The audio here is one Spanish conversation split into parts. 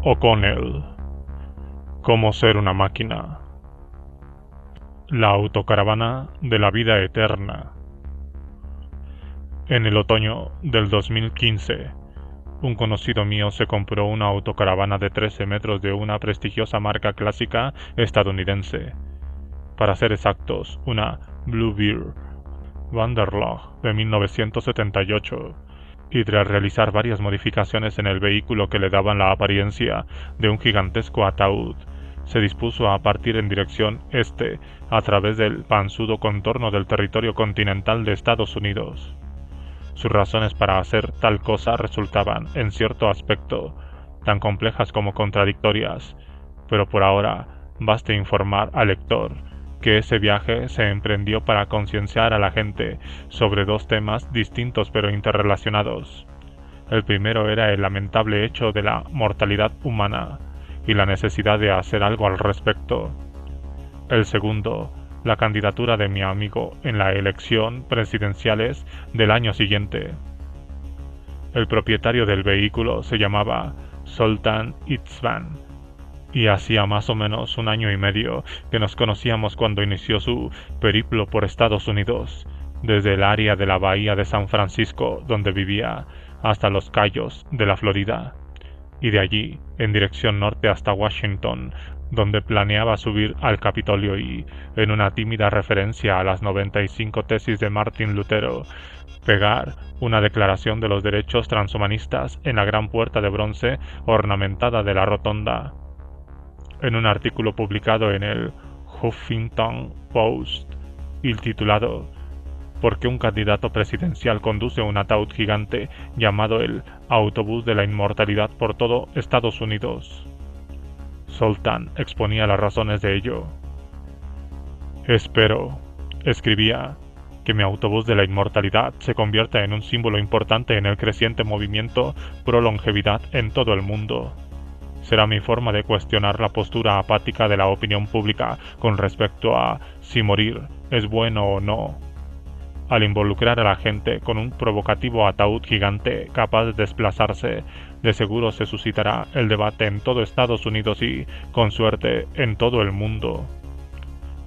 O'Connell. Cómo ser una máquina. La autocaravana de la vida eterna. En el otoño del 2015, un conocido mío se compró una autocaravana de 13 metros de una prestigiosa marca clásica estadounidense. Para ser exactos, una Bluebird Wanderlust de 1978. Y tras realizar varias modificaciones en el vehículo que le daban la apariencia de un gigantesco ataúd, se dispuso a partir en dirección este a través del panzudo contorno del territorio continental de Estados Unidos. Sus razones para hacer tal cosa resultaban, en cierto aspecto, tan complejas como contradictorias, pero por ahora baste informar al lector que ese viaje se emprendió para concienciar a la gente sobre dos temas distintos pero interrelacionados. El primero era el lamentable hecho de la mortalidad humana y la necesidad de hacer algo al respecto. El segundo, la candidatura de mi amigo en la elección presidenciales del año siguiente. El propietario del vehículo se llamaba Zoltan Istvan, y hacía más o menos 1 año y medio que nos conocíamos cuando inició su periplo por Estados Unidos, desde el área de la bahía de San Francisco, donde vivía, hasta los Cayos de la Florida, y de allí en dirección norte hasta Washington, donde planeaba subir al Capitolio y, en una tímida referencia a las 95 tesis de Martín Lutero, pegar una declaración de los derechos transhumanistas en la gran puerta de bronce ornamentada de la rotonda. En un artículo publicado en el Huffington Post y titulado ¿Por qué un candidato presidencial conduce un ataúd gigante llamado el autobús de la inmortalidad por todo Estados Unidos? Zoltan exponía las razones de ello. Espero, escribía, que mi autobús de la inmortalidad se convierta en un símbolo importante en el creciente movimiento pro longevidad en todo el mundo. Será mi forma de cuestionar la postura apática de la opinión pública con respecto a si morir es bueno o no. Al involucrar a la gente con un provocativo ataúd gigante capaz de desplazarse, de seguro se suscitará el debate en todo Estados Unidos y, con suerte, en todo el mundo.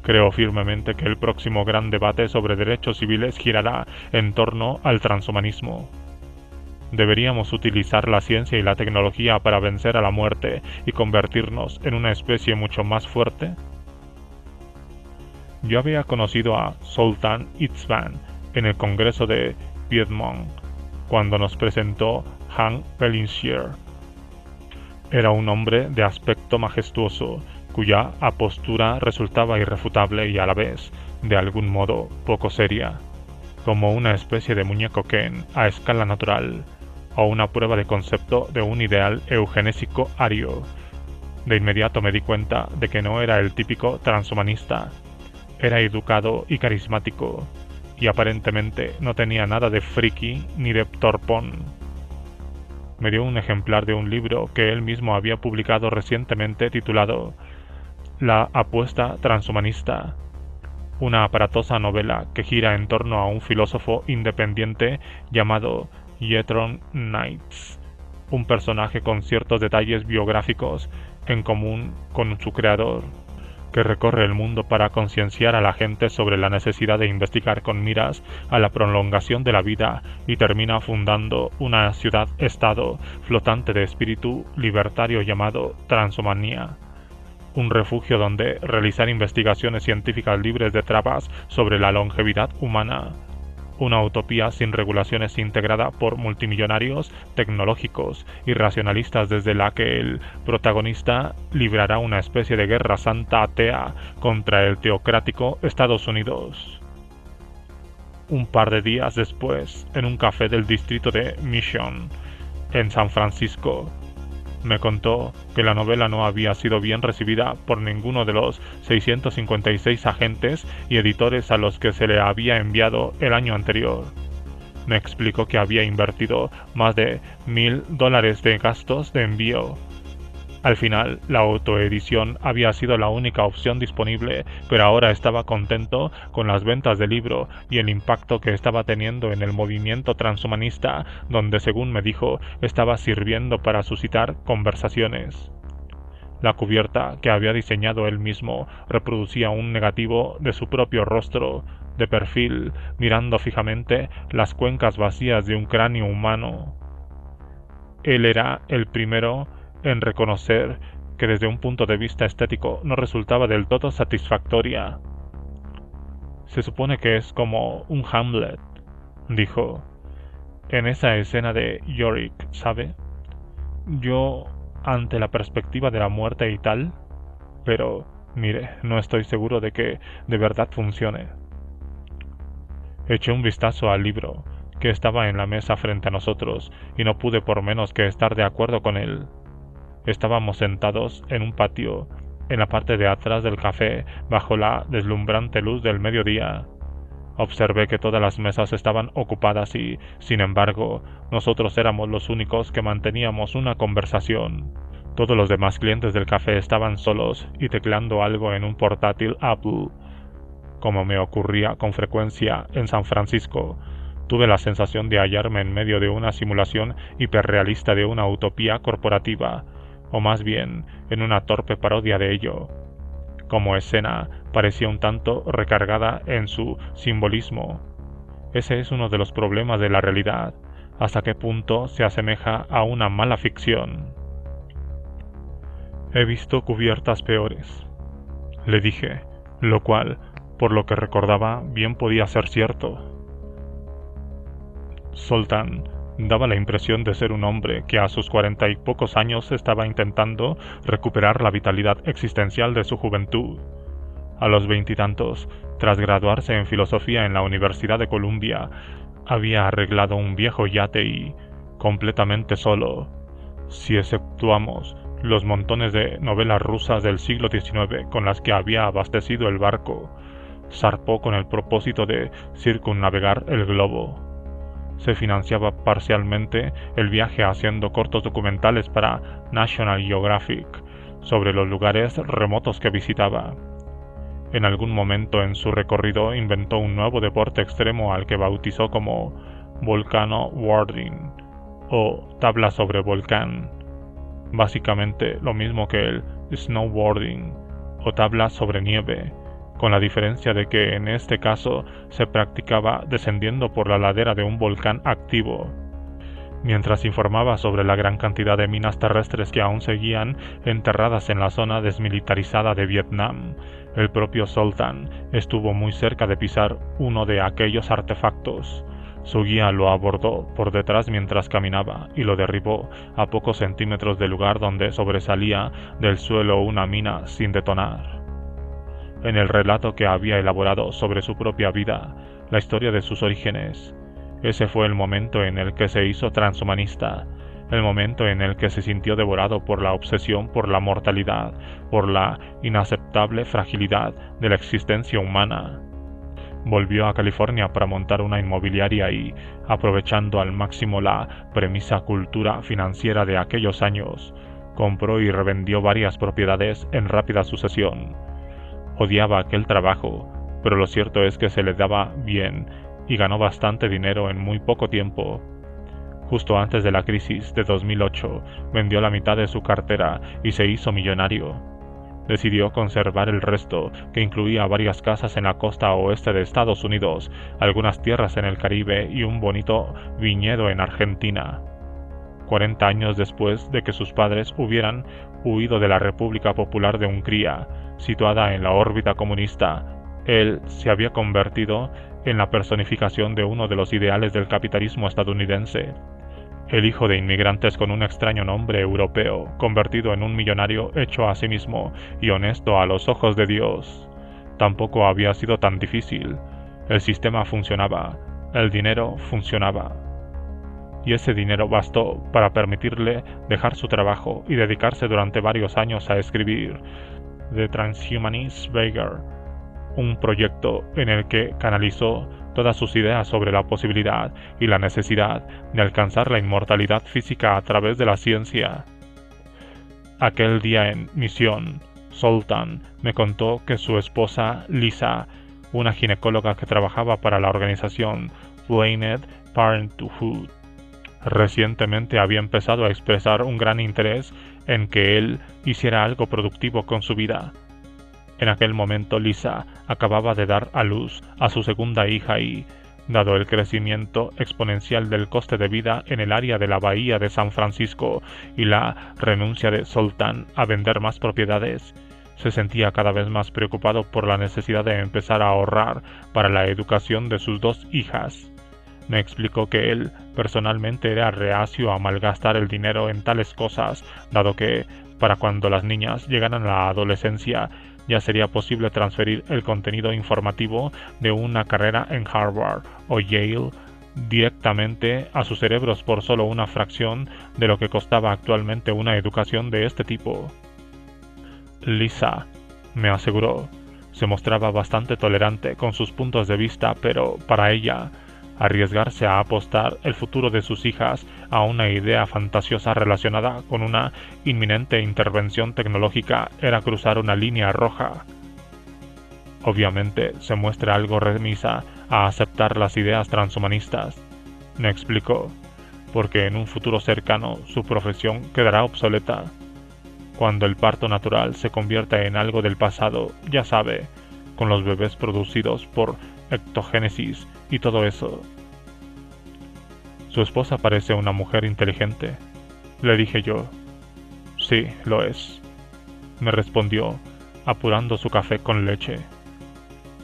Creo firmemente que el próximo gran debate sobre derechos civiles girará en torno al transhumanismo. ¿Deberíamos utilizar la ciencia y la tecnología para vencer a la muerte y convertirnos en una especie mucho más fuerte? Yo había conocido a Zoltan Istvan en el Congreso de Piedmont, cuando nos presentó Hank Bellinger. Era un hombre de aspecto majestuoso, cuya apostura resultaba irrefutable y a la vez, de algún modo, poco seria, como una especie de muñeco Ken a escala natural, o una prueba de concepto de un ideal eugenésico ario. De inmediato me di cuenta de que no era el típico transhumanista. Era educado y carismático, y aparentemente no tenía nada de friki ni de torpón. Me dio un ejemplar de un libro que él mismo había publicado recientemente titulado La apuesta transhumanista, una aparatosa novela que gira en torno a un filósofo independiente llamado Jethro Knights, un personaje con ciertos detalles biográficos en común con su creador, que recorre el mundo para concienciar a la gente sobre la necesidad de investigar con miras a la prolongación de la vida y termina fundando una ciudad-estado flotante de espíritu libertario llamado Transhumanía, un refugio donde realizar investigaciones científicas libres de trabas sobre la longevidad humana. Una utopía sin regulaciones integrada por multimillonarios tecnológicos y racionalistas desde la que el protagonista librará una especie de guerra santa atea contra el teocrático Estados Unidos. Un par de días después, en un café del distrito de Mission, en San Francisco, me contó que la novela no había sido bien recibida por ninguno de los 656 agentes y editores a los que se le había enviado el año anterior. Me explicó que había invertido más de $1,000 de gastos de envío, Al final, la autoedición había sido la única opción disponible, pero ahora estaba contento con las ventas del libro y el impacto que estaba teniendo en el movimiento transhumanista, donde, según me dijo, estaba sirviendo para suscitar conversaciones. La cubierta, que había diseñado él mismo, reproducía un negativo de su propio rostro, de perfil, mirando fijamente las cuencas vacías de un cráneo humano. Él era el primero en reconocer que desde un punto de vista estético no resultaba del todo satisfactoria. Se supone que es como un Hamlet, dijo, en esa escena de Yorick, ¿sabe? Yo, ante la perspectiva de la muerte y tal, pero, mire, no estoy seguro de que de verdad funcione. Eché un vistazo al libro, que estaba en la mesa frente a nosotros, y no pude por menos que estar de acuerdo con él. Estábamos sentados en un patio, en la parte de atrás del café, bajo la deslumbrante luz del mediodía. Observé que todas las mesas estaban ocupadas y, sin embargo, nosotros éramos los únicos que manteníamos una conversación. Todos los demás clientes del café estaban solos y tecleando algo en un portátil Apple. Como me ocurría con frecuencia en San Francisco, tuve la sensación de hallarme en medio de una simulación hiperrealista de una utopía corporativa, o más bien en una torpe parodia de ello. Como escena, parecía un tanto recargada en su simbolismo. Ese es uno de los problemas de la realidad, hasta qué punto se asemeja a una mala ficción. He visto cubiertas peores, le dije, lo cual, por lo que recordaba, bien podía ser cierto. Zoltán daba la impresión de ser un hombre que a sus 40 y pocos años estaba intentando recuperar la vitalidad existencial de su juventud. A los 20 y tantos, tras graduarse en filosofía en la Universidad de Columbia, había arreglado un viejo yate y, completamente solo, si exceptuamos los montones de novelas rusas del siglo XIX con las que había abastecido el barco, zarpó con el propósito de circunnavegar el globo. Se financiaba parcialmente el viaje haciendo cortos documentales para National Geographic sobre los lugares remotos que visitaba. En algún momento en su recorrido inventó un nuevo deporte extremo al que bautizó como volcano-warding o tabla sobre volcán, básicamente lo mismo que el snowboarding o tabla sobre nieve, con la diferencia de que en este caso se practicaba descendiendo por la ladera de un volcán activo. Mientras informaba sobre la gran cantidad de minas terrestres que aún seguían enterradas en la zona desmilitarizada de Vietnam, el propio Zoltán estuvo muy cerca de pisar uno de aquellos artefactos. Su guía lo abordó por detrás mientras caminaba y lo derribó a pocos centímetros del lugar donde sobresalía del suelo una mina sin detonar. En el relato que había elaborado sobre su propia vida, la historia de sus orígenes, ese fue el momento en el que se hizo transhumanista, el momento en el que se sintió devorado por la obsesión por la mortalidad, por la inaceptable fragilidad de la existencia humana. Volvió a California para montar una inmobiliaria y, aprovechando al máximo la premisa cultura financiera de aquellos años, compró y revendió varias propiedades en rápida sucesión. Odiaba aquel trabajo, pero lo cierto es que se le daba bien y ganó bastante dinero en muy poco tiempo. Justo antes de la crisis de 2008, vendió la mitad de su cartera y se hizo millonario. Decidió conservar el resto, que incluía varias casas en la costa oeste de Estados Unidos, algunas tierras en el Caribe y un bonito viñedo en Argentina. 40 años después de que sus padres hubieran huido de la República Popular de Hungría, situada en la órbita comunista, él se había convertido en la personificación de uno de los ideales del capitalismo estadounidense. El hijo de inmigrantes con un extraño nombre europeo, convertido en un millonario hecho a sí mismo y honesto a los ojos de Dios. Tampoco había sido tan difícil. El sistema funcionaba, el dinero funcionaba. Y ese dinero bastó para permitirle dejar su trabajo y dedicarse durante varios años a escribir The Transhumanist Beggar, un proyecto en el que canalizó todas sus ideas sobre la posibilidad y la necesidad de alcanzar la inmortalidad física a través de la ciencia. Aquel día en misión, Zoltán me contó que su esposa Lisa, una ginecóloga que trabajaba para la organización Planned Parenthood, recientemente había empezado a expresar un gran interés en que él hiciera algo productivo con su vida. En aquel momento Lisa acababa de dar a luz a su segunda hija y, dado el crecimiento exponencial del coste de vida en el área de la bahía de San Francisco y la renuncia de Zoltán a vender más propiedades, se sentía cada vez más preocupado por la necesidad de empezar a ahorrar para la educación de sus dos hijas. Me explicó que él personalmente era reacio a malgastar el dinero en tales cosas, dado que, para cuando las niñas llegaran a la adolescencia, ya sería posible transferir el contenido informativo de una carrera en Harvard o Yale directamente a sus cerebros por solo una fracción de lo que costaba actualmente una educación de este tipo. Lisa, me aseguró, se mostraba bastante tolerante con sus puntos de vista, pero para ella, arriesgarse a apostar el futuro de sus hijas a una idea fantasiosa relacionada con una inminente intervención tecnológica era cruzar una línea roja. Obviamente se muestra algo remisa a aceptar las ideas transhumanistas, me explicó, porque en un futuro cercano su profesión quedará obsoleta. Cuando el parto natural se convierta en algo del pasado, ya sabe, con los bebés producidos por ectogénesis y todo eso. Su esposa parece una mujer inteligente, le dije yo. Sí, lo es, me respondió, apurando su café con leche.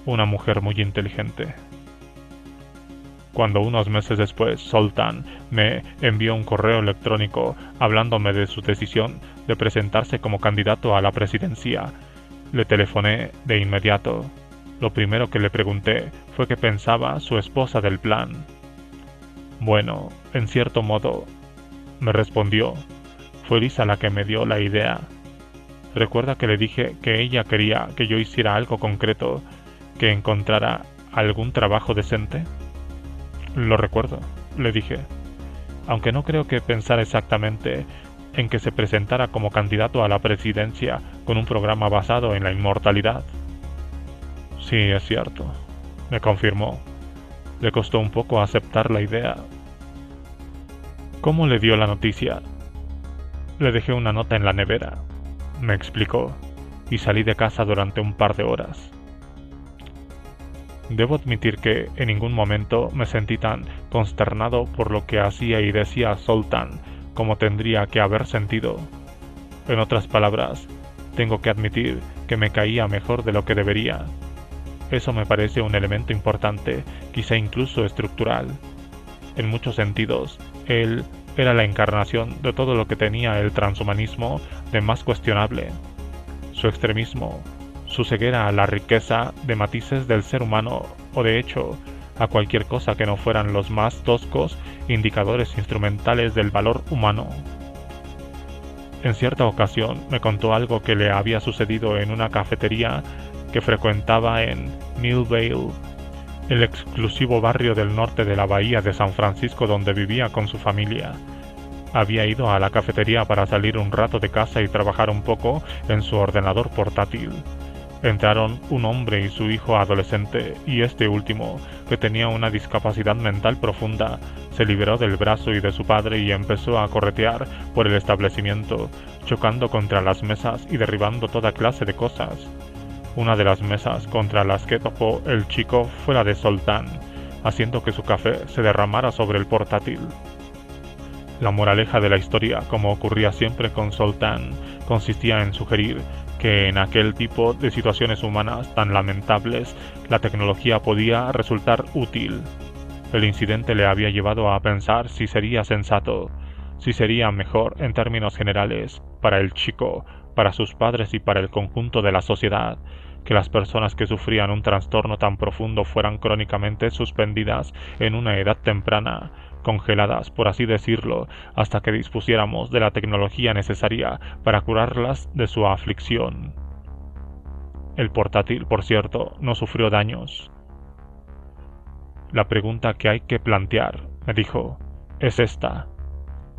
Una mujer muy inteligente. Cuando unos meses después Zoltán me envió un correo electrónico hablándome de su decisión de presentarse como candidato a la presidencia, le telefoné de inmediato. Lo primero que le pregunté fue qué pensaba su esposa del plan. Bueno, en cierto modo, me respondió, fue Lisa la que me dio la idea. Recuerda que le dije que ella quería que yo hiciera algo concreto, que encontrara algún trabajo decente. Lo recuerdo, le dije, aunque no creo que pensara exactamente en que se presentara como candidato a la presidencia con un programa basado en la inmortalidad. Sí, es cierto, me confirmó. Le costó un poco aceptar la idea. ¿Cómo le dio la noticia? Le dejé una nota en la nevera, me explicó, y salí de casa durante un par de horas. Debo admitir que en ningún momento me sentí tan consternado por lo que hacía y decía Zoltán como tendría que haber sentido. En otras palabras, tengo que admitir que me caía mejor de lo que debería. Eso me parece un elemento importante, quizá incluso estructural. En muchos sentidos, él era la encarnación de todo lo que tenía el transhumanismo de más cuestionable. Su extremismo, su ceguera a la riqueza de matices del ser humano o de hecho a cualquier cosa que no fueran los más toscos indicadores instrumentales del valor humano. En cierta ocasión me contó algo que le había sucedido en una cafetería que frecuentaba en Millvale, el exclusivo barrio del norte de la bahía de San Francisco donde vivía con su familia. Había ido a la cafetería para salir un rato de casa y trabajar un poco en su ordenador portátil. Entraron un hombre y su hijo adolescente, y este último, que tenía una discapacidad mental profunda, se liberó del brazo y de su padre y empezó a corretear por el establecimiento, chocando contra las mesas y derribando toda clase de cosas. Una de las mesas contra las que topó el chico fue la de Zoltán, haciendo que su café se derramara sobre el portátil. La moraleja de la historia, como ocurría siempre con Zoltán, consistía en sugerir que en aquel tipo de situaciones humanas tan lamentables, la tecnología podía resultar útil. El incidente le había llevado a pensar si sería sensato, si sería mejor en términos generales, para el chico, para sus padres y para el conjunto de la sociedad, que las personas que sufrían un trastorno tan profundo fueran crónicamente suspendidas en una edad temprana, congeladas, por así decirlo, hasta que dispusiéramos de la tecnología necesaria para curarlas de su aflicción. El portátil, por cierto, no sufrió daños. La pregunta que hay que plantear, me dijo, es esta.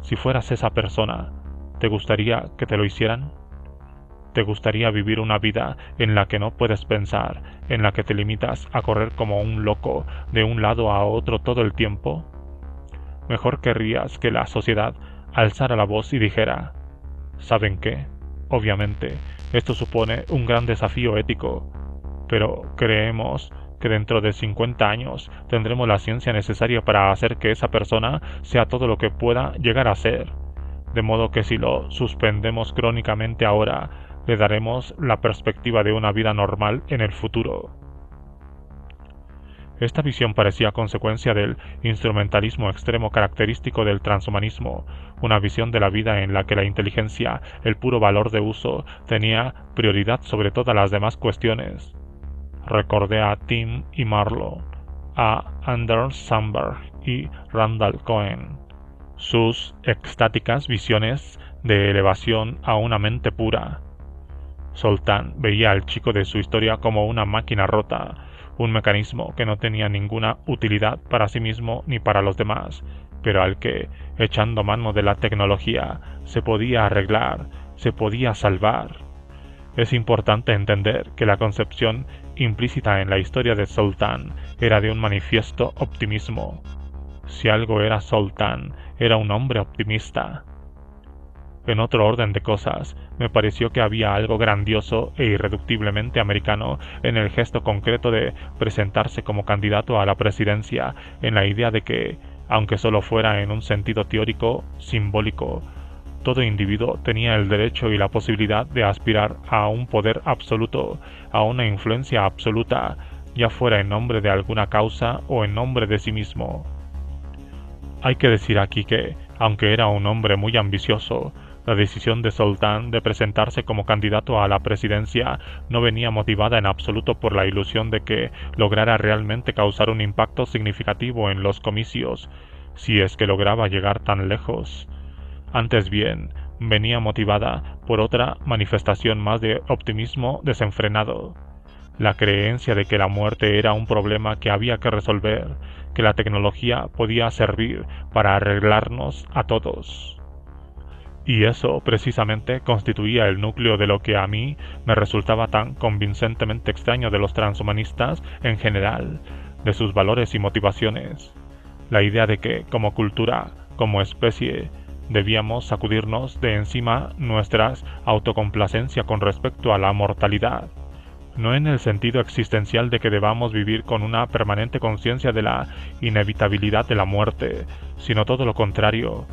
Si fueras esa persona, ¿Te gustaría que te lo hicieran? ¿Te gustaría vivir una vida en la que no puedes pensar, en la que te limitas a correr como un loco de un lado a otro todo el tiempo? Mejor querrías que la sociedad alzara la voz y dijera: ¿saben qué? Obviamente, esto supone un gran desafío ético, pero creemos que dentro de 50 años tendremos la ciencia necesaria para hacer que esa persona sea todo lo que pueda llegar a ser, de modo que si lo suspendemos crónicamente ahora, le daremos la perspectiva de una vida normal en el futuro. Esta visión parecía consecuencia del instrumentalismo extremo característico del transhumanismo, una visión de la vida en la que la inteligencia, el puro valor de uso, tenía prioridad sobre todas las demás cuestiones. Recordé a Tim y Marlowe, a Anders Sandberg y Randall Cohen, sus extáticas visiones de elevación a una mente pura. Zoltán veía al chico de su historia como una máquina rota, un mecanismo que no tenía ninguna utilidad para sí mismo ni para los demás, pero al que, echando mano de la tecnología, se podía arreglar, se podía salvar. Es importante entender que la concepción implícita en la historia de Zoltán era de un manifiesto optimismo. Si algo era Zoltán, era un hombre optimista. En otro orden de cosas, me pareció que había algo grandioso e irreductiblemente americano en el gesto concreto de presentarse como candidato a la presidencia, en la idea de que, aunque solo fuera en un sentido teórico, simbólico, todo individuo tenía el derecho y la posibilidad de aspirar a un poder absoluto, a una influencia absoluta, ya fuera en nombre de alguna causa o en nombre de sí mismo. Hay que decir aquí que, aunque era un hombre muy ambicioso, la decisión de Zoltán de presentarse como candidato a la presidencia no venía motivada en absoluto por la ilusión de que lograra realmente causar un impacto significativo en los comicios, si es que lograba llegar tan lejos. Antes bien, venía motivada por otra manifestación más de optimismo desenfrenado: la creencia de que la muerte era un problema que había que resolver, que la tecnología podía servir para arreglarnos a todos. Y eso precisamente constituía el núcleo de lo que a mí me resultaba tan convincentemente extraño de los transhumanistas en general, de sus valores y motivaciones: la idea de que, como cultura, como especie, debíamos sacudirnos de encima nuestra autocomplacencia con respecto a la mortalidad, no en el sentido existencial de que debamos vivir con una permanente conciencia de la inevitabilidad de la muerte, sino todo lo contrario,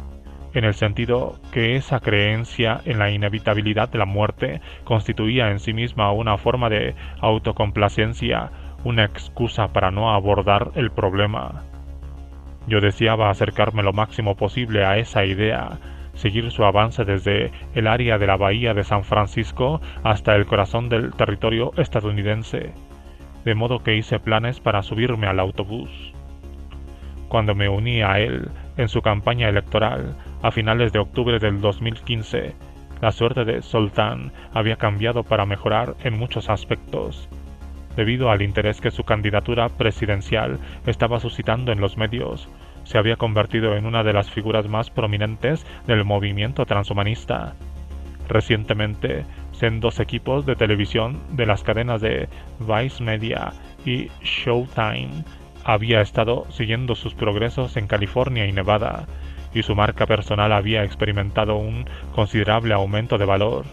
en el sentido que esa creencia en la inevitabilidad de la muerte constituía en sí misma una forma de autocomplacencia, una excusa para no abordar el problema. Yo deseaba acercarme lo máximo posible a esa idea, seguir su avance desde el área de la bahía de San Francisco hasta el corazón del territorio estadounidense, de modo que hice planes para subirme al autobús. Cuando me uní a él en su campaña electoral, a finales de octubre del 2015, la suerte de Zoltán había cambiado para mejorar en muchos aspectos. Debido al interés que su candidatura presidencial estaba suscitando en los medios, se había convertido en una de las figuras más prominentes del movimiento transhumanista. Recientemente, sendos equipos de televisión de las cadenas de Vice Media y Showtime había estado siguiendo sus progresos en California y Nevada, y su marca personal había experimentado un considerable aumento de valor.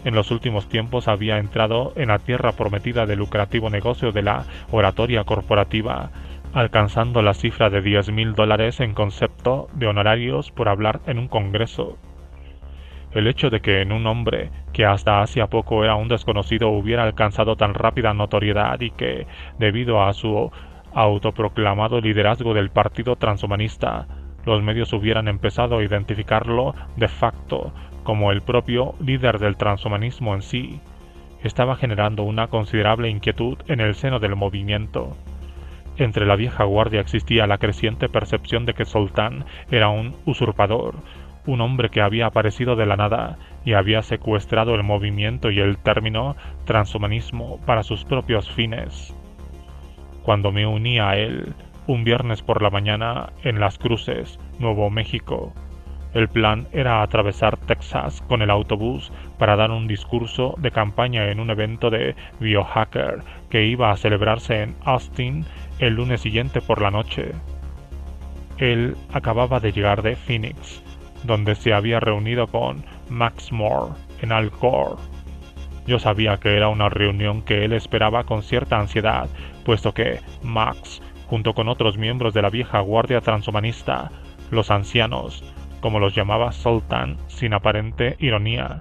En los últimos tiempos había entrado en la tierra prometida del lucrativo negocio de la oratoria corporativa, alcanzando la cifra de $10,000 en concepto de honorarios por hablar en un congreso. El hecho de que en un hombre que hasta hacía poco era un desconocido hubiera alcanzado tan rápida notoriedad y que, debido a su autoproclamado liderazgo del partido transhumanista, los medios hubieran empezado a identificarlo de facto como el propio líder del transhumanismo en sí, estaba generando una considerable inquietud en el seno del movimiento. Entre la vieja guardia existía la creciente percepción de que Zoltán era un usurpador, un hombre que había aparecido de la nada y había secuestrado el movimiento y el término transhumanismo para sus propios fines. Cuando me uní a él, un viernes por la mañana, en Las Cruces, Nuevo México, El plan era atravesar Texas con el autobús para dar un discurso de campaña en un evento de biohacker que iba a celebrarse en Austin el lunes siguiente por la noche. Él acababa de llegar de Phoenix, donde se había reunido con Max Moore en Al Gore. Yo sabía que era una reunión que él esperaba con cierta ansiedad, puesto que Max, junto con otros miembros de la vieja guardia transhumanista, los ancianos, como los llamaba Zoltan sin aparente ironía,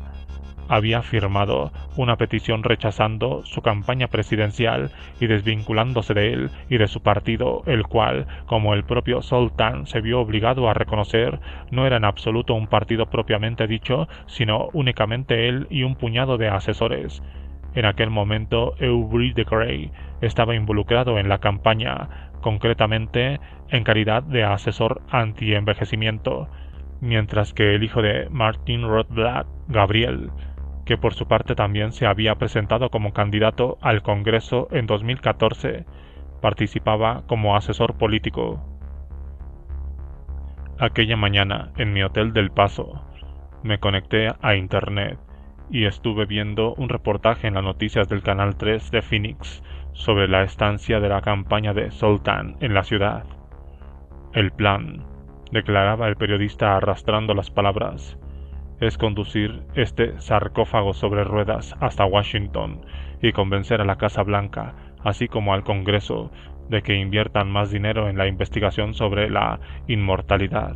había firmado una petición rechazando su campaña presidencial y desvinculándose de él y de su partido, el cual, como el propio Zoltan se vio obligado a reconocer, no era en absoluto un partido propiamente dicho, sino únicamente él y un puñado de asesores. En aquel momento, Aubrey de Grey estaba involucrado en la campaña, concretamente en calidad de asesor anti-envejecimiento, mientras que el hijo de Martin Rothblatt, Gabriel, que por su parte también se había presentado como candidato al Congreso en 2014, participaba como asesor político. Aquella mañana, en mi hotel del Paso, me conecté a Internet y estuve viendo un reportaje en las noticias del Canal 3 de Phoenix sobre la estancia de la campaña de Zoltan en la ciudad. El plan, declaraba el periodista arrastrando las palabras, es conducir este sarcófago sobre ruedas hasta Washington y convencer a la Casa Blanca, así como al Congreso, de que inviertan más dinero en la investigación sobre la inmortalidad.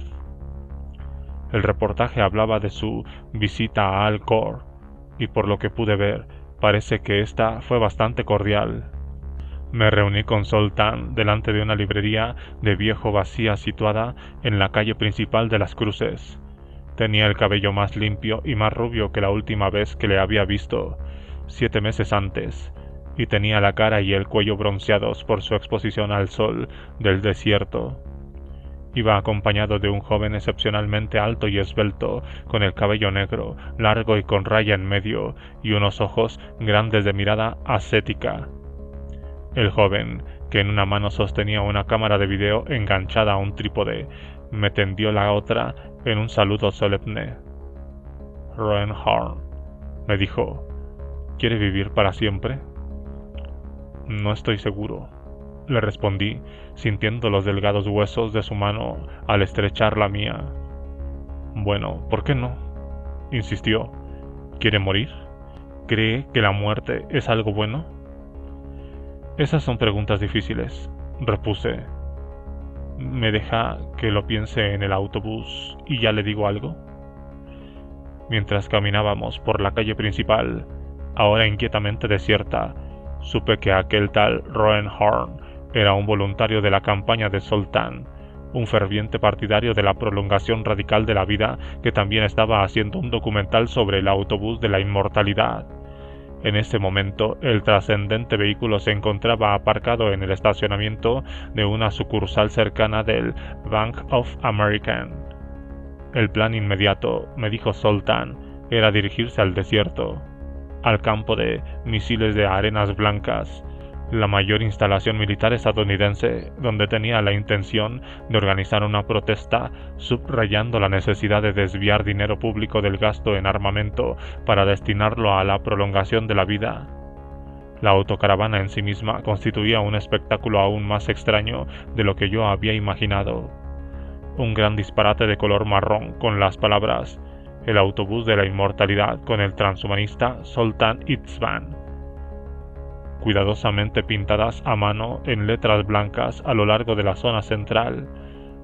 El reportaje hablaba de su visita a Al Gore, y por lo que pude ver, parece que esta fue bastante cordial. Me reuní con Zoltan delante de una librería de viejo vacía situada en la calle principal de Las Cruces. Tenía el cabello más limpio y más rubio que la última vez que le había visto, 7 meses antes, y tenía la cara y el cuello bronceados por su exposición al sol del desierto. Iba acompañado de un joven excepcionalmente alto y esbelto, con el cabello negro, largo y con raya en medio, y unos ojos grandes de mirada ascética. El joven, que en una mano sostenía una cámara de video enganchada a un trípode, me tendió la otra en un saludo solemne. Rowan Horn, me dijo, ¿quiere vivir para siempre? No estoy seguro, le respondí, sintiendo los delgados huesos de su mano al estrechar la mía. Bueno, ¿por qué no?, insistió. ¿Quiere morir? ¿Cree que la muerte es algo bueno? Esas son preguntas difíciles, repuse. ¿Me deja que lo piense en el autobús y ya le digo algo? Mientras caminábamos por la calle principal, ahora inquietamente desierta, supe que aquel tal Rowan Horn era un voluntario de la campaña de Zoltan, un ferviente partidario de la prolongación radical de la vida que también estaba haciendo un documental sobre el autobús de la inmortalidad. En ese momento, el trascendente vehículo se encontraba aparcado en el estacionamiento de una sucursal cercana del Bank of America. El plan inmediato, me dijo Zoltan, era dirigirse al desierto, al campo de misiles de Arenas Blancas, la mayor instalación militar estadounidense, donde tenía la intención de organizar una protesta subrayando la necesidad de desviar dinero público del gasto en armamento para destinarlo a la prolongación de la vida. La autocaravana en sí misma constituía un espectáculo aún más extraño de lo que yo había imaginado. Un gran disparate de color marrón con las palabras «El autobús de la inmortalidad» con el transhumanista Zoltan Itzvan, cuidadosamente pintadas a mano en letras blancas a lo largo de la zona central,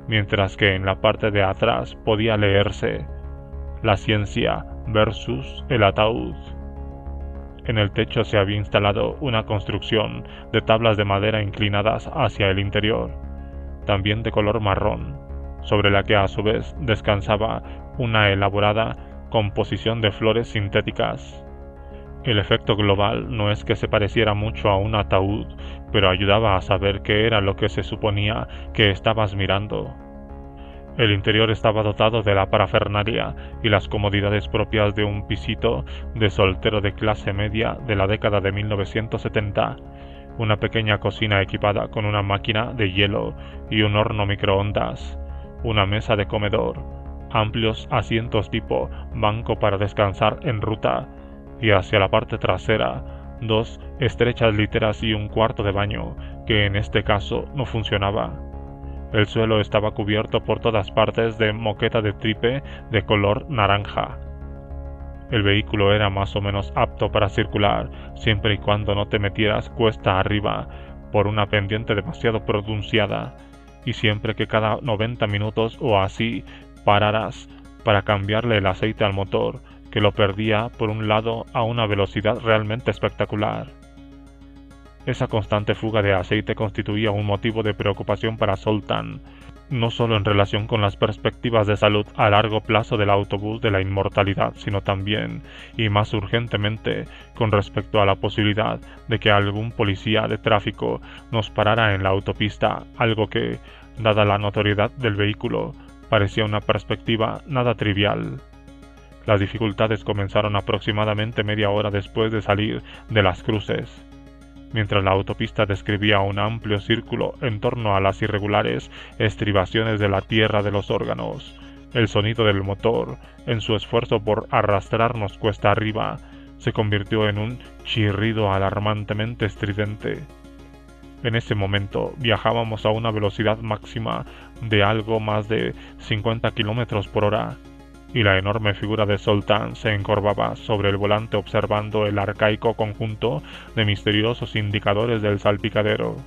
mientras que en la parte de atrás podía leerse «La ciencia versus el ataúd». En el techo se había instalado una construcción de tablas de madera inclinadas hacia el interior, también de color marrón, sobre la que a su vez descansaba una elaborada composición de flores sintéticas. El efecto global no es que se pareciera mucho a un ataúd, pero ayudaba a saber qué era lo que se suponía que estabas mirando. El interior estaba dotado de la parafernalia y las comodidades propias de un pisito de soltero de clase media de la década de 1970, una pequeña cocina equipada con una máquina de hielo y un horno microondas, una mesa de comedor, amplios asientos tipo banco para descansar en ruta, y hacia la parte trasera, 2 estrechas literas y un cuarto de baño, que en este caso no funcionaba. El suelo estaba cubierto por todas partes de moqueta de tripe de color naranja. El vehículo era más o menos apto para circular, siempre y cuando no te metieras cuesta arriba por una pendiente demasiado pronunciada, y siempre que cada 90 minutos o así pararas para cambiarle el aceite al motor, que lo perdía por un lado a una velocidad realmente espectacular. Esa constante fuga de aceite constituía un motivo de preocupación para Zoltán, no solo en relación con las perspectivas de salud a largo plazo del autobús de la inmortalidad, sino también, y más urgentemente, con respecto a la posibilidad de que algún policía de tráfico nos parara en la autopista, algo que, dada la notoriedad del vehículo, parecía una perspectiva nada trivial. Las dificultades comenzaron aproximadamente media hora después de salir de Las Cruces. Mientras la autopista describía un amplio círculo en torno a las irregulares estribaciones de la tierra de los órganos, el sonido del motor, en su esfuerzo por arrastrarnos cuesta arriba, se convirtió en un chirrido alarmantemente estridente. En ese momento viajábamos a una velocidad máxima de algo más de 50 km por hora, y la enorme figura de Zoltán se encorvaba sobre el volante observando el arcaico conjunto de misteriosos indicadores del salpicadero.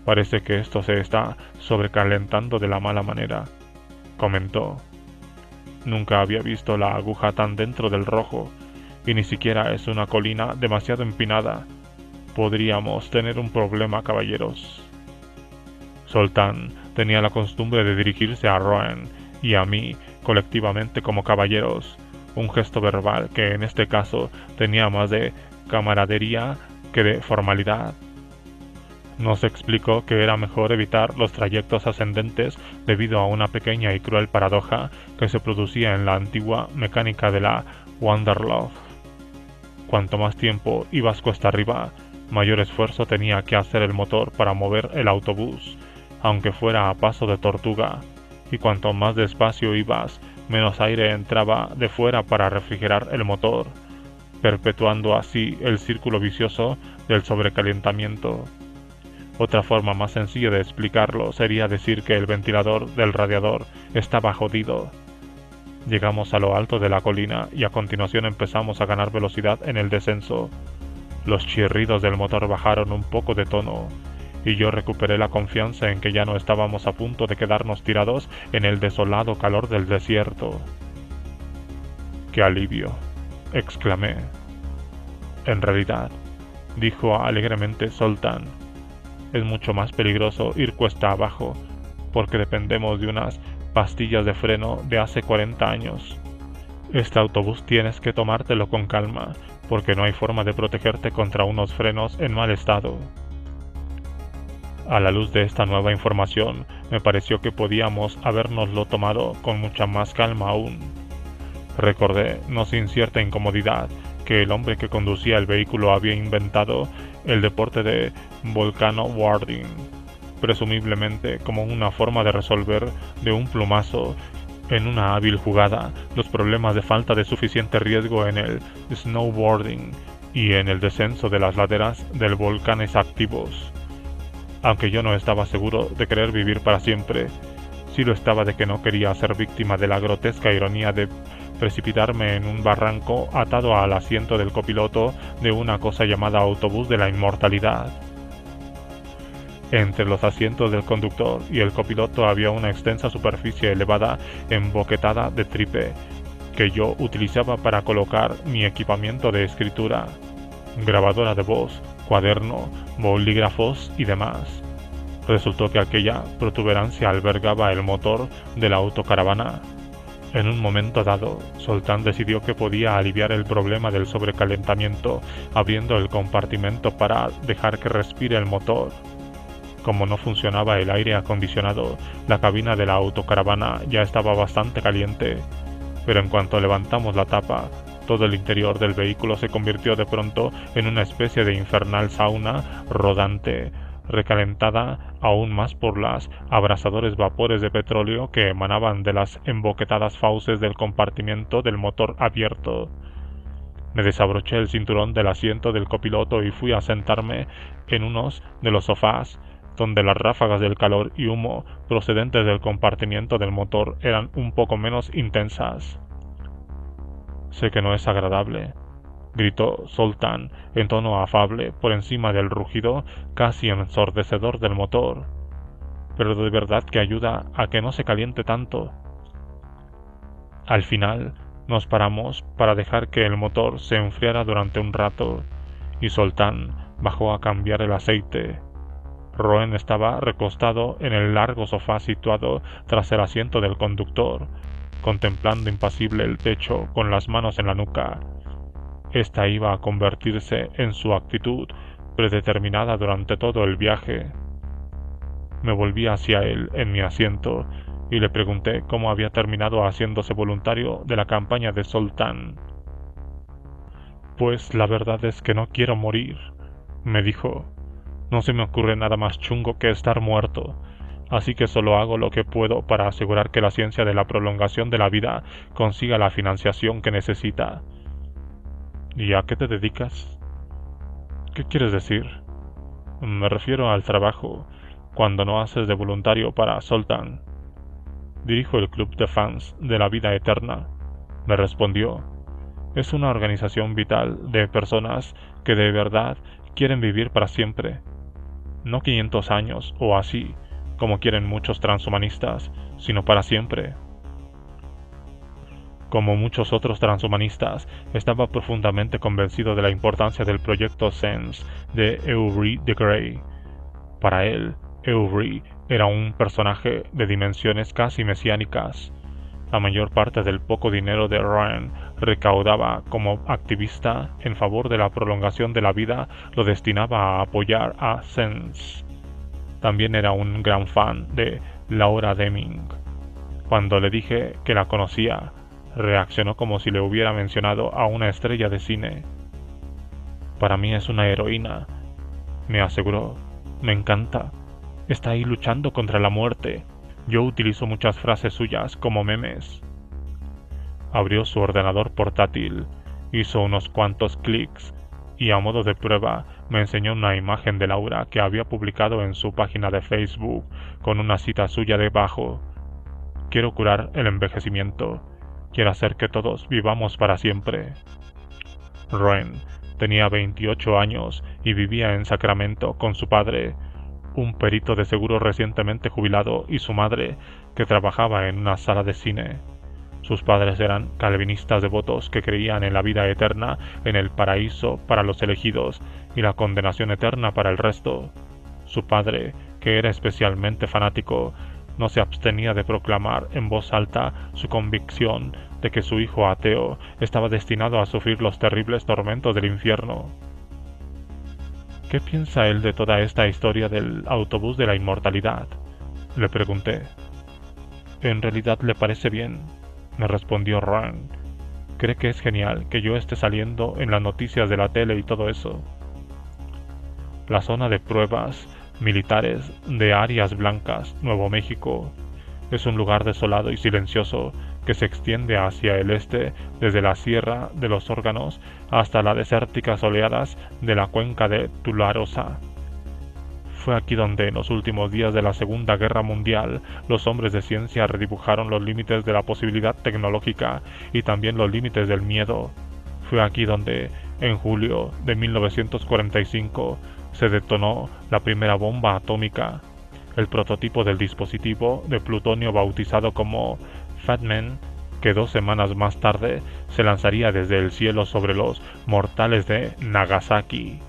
«Parece que esto se está sobrecalentando de la mala manera», comentó. «Nunca había visto la aguja tan dentro del rojo, y ni siquiera es una colina demasiado empinada. Podríamos tener un problema, caballeros». Zoltán tenía la costumbre de dirigirse a Rohan y a mí colectivamente como caballeros, un gesto verbal que en este caso tenía más de camaradería que de formalidad. Nos explicó que era mejor evitar los trayectos ascendentes debido a una pequeña y cruel paradoja que se producía en la antigua mecánica de la Wanderlust. Cuanto más tiempo ibas cuesta arriba, mayor esfuerzo tenía que hacer el motor para mover el autobús, aunque fuera a paso de tortuga, y cuanto más despacio ibas, menos aire entraba de fuera para refrigerar el motor, perpetuando así el círculo vicioso del sobrecalentamiento. Otra forma más sencilla de explicarlo sería decir que el ventilador del radiador estaba jodido. Llegamos a lo alto de la colina y a continuación empezamos a ganar velocidad en el descenso. Los chirridos del motor bajaron un poco de tono, y yo recuperé la confianza en que ya no estábamos a punto de quedarnos tirados en el desolado calor del desierto. ¡Qué alivio!, exclamé. En realidad, dijo alegremente Zoltán, es mucho más peligroso ir cuesta abajo, porque dependemos de unas pastillas de freno de hace 40 años. Este autobús tienes que tomártelo con calma, porque no hay forma de protegerte contra unos frenos en mal estado. A la luz de esta nueva información, me pareció que podíamos habérnoslo tomado con mucha más calma aún. Recordé, no sin cierta incomodidad, que el hombre que conducía el vehículo había inventado el deporte de volcano boarding, presumiblemente como una forma de resolver de un plumazo, en una hábil jugada, los problemas de falta de suficiente riesgo en el snowboarding y en el descenso de las laderas de volcanes activos. Aunque yo no estaba seguro de querer vivir para siempre, sí lo estaba de que no quería ser víctima de la grotesca ironía de precipitarme en un barranco atado al asiento del copiloto de una cosa llamada autobús de la inmortalidad. Entre los asientos del conductor y el copiloto había una extensa superficie elevada emboquetada de tripe, que yo utilizaba para colocar mi equipamiento de escritura, grabadora de voz, cuaderno, bolígrafos y demás. Resultó que aquella protuberancia albergaba el motor de la autocaravana. En un momento dado, Zoltán decidió que podía aliviar el problema del sobrecalentamiento abriendo el compartimento para dejar que respire el motor. Como no funcionaba el aire acondicionado, la cabina de la autocaravana ya estaba bastante caliente, pero en cuanto levantamos la tapa, todo el interior del vehículo se convirtió de pronto en una especie de infernal sauna rodante, recalentada aún más por los abrasadores vapores de petróleo que emanaban de las emboquetadas fauces del compartimiento del motor abierto. Me desabroché el cinturón del asiento del copiloto y fui a sentarme en uno de los sofás, donde las ráfagas del calor y humo procedentes del compartimiento del motor eran un poco menos intensas. «Sé que no es agradable», gritó Zoltán en tono afable por encima del rugido casi ensordecedor del motor, «pero de verdad que ayuda a que no se caliente tanto». Al final nos paramos para dejar que el motor se enfriara durante un rato, y Zoltán bajó a cambiar el aceite. Roen estaba recostado en el largo sofá situado tras el asiento del conductor, contemplando impasible el techo con las manos en la nuca. Esta iba a convertirse en su actitud predeterminada durante todo el viaje. Me volví hacia él en mi asiento y le pregunté cómo había terminado haciéndose voluntario de la campaña de Zoltán. «Pues la verdad es que no quiero morir», me dijo. «No se me ocurre nada más chungo que estar muerto, así que solo hago lo que puedo para asegurar que la ciencia de la prolongación de la vida consiga la financiación que necesita». «¿Y a qué te dedicas?» «¿Qué quieres decir?» «Me refiero al trabajo, cuando no haces de voluntario para Zoltán». «Dirijo el Club de Fans de la Vida Eterna», me respondió. «Es una organización vital de personas que de verdad quieren vivir para siempre. No 500 años o así, como quieren muchos transhumanistas, sino para siempre». Como muchos otros transhumanistas, estaba profundamente convencido de la importancia del proyecto SENS de Avery de Grey. Para él, Avery era un personaje de dimensiones casi mesiánicas. La mayor parte del poco dinero de Roen recaudaba como activista en favor de la prolongación de la vida lo destinaba a apoyar a SENS. También era un gran fan de Laura Deming. Cuando le dije que la conocía, reaccionó como si le hubiera mencionado a una estrella de cine. «Para mí es una heroína», me aseguró. «Me encanta. Está ahí luchando contra la muerte. Yo utilizo muchas frases suyas como memes». Abrió su ordenador portátil, hizo unos cuantos clics y a modo de prueba me enseñó una imagen de Laura que había publicado en su página de Facebook con una cita suya debajo. «Quiero curar el envejecimiento. Quiero hacer que todos vivamos para siempre». Roen tenía 28 años y vivía en Sacramento con su padre, un perito de seguro recientemente jubilado, y su madre, que trabajaba en una sala de cine. Sus padres eran calvinistas devotos que creían en la vida eterna, en el paraíso para los elegidos y la condenación eterna para el resto. Su padre, que era especialmente fanático, no se abstenía de proclamar en voz alta su convicción de que su hijo ateo estaba destinado a sufrir los terribles tormentos del infierno. «¿Qué piensa él de toda esta historia del autobús de la inmortalidad?», le pregunté. «En realidad le parece bien», me respondió Roen. «Cree que es genial que yo esté saliendo en las noticias de la tele y todo eso». La zona de pruebas militares de Áreas Blancas, Nuevo México, es un lugar desolado y silencioso que se extiende hacia el este desde la Sierra de los Órganos hasta las desérticas soleadas de la cuenca de Tularosa. Fue aquí donde en los últimos días de la Segunda Guerra Mundial los hombres de ciencia redibujaron los límites de la posibilidad tecnológica y también los límites del miedo. Fue aquí donde, en julio de 1945, se detonó la primera bomba atómica. El prototipo del dispositivo de plutonio bautizado como Fat Man, que 2 semanas más tarde se lanzaría desde el cielo sobre los mortales de Nagasaki.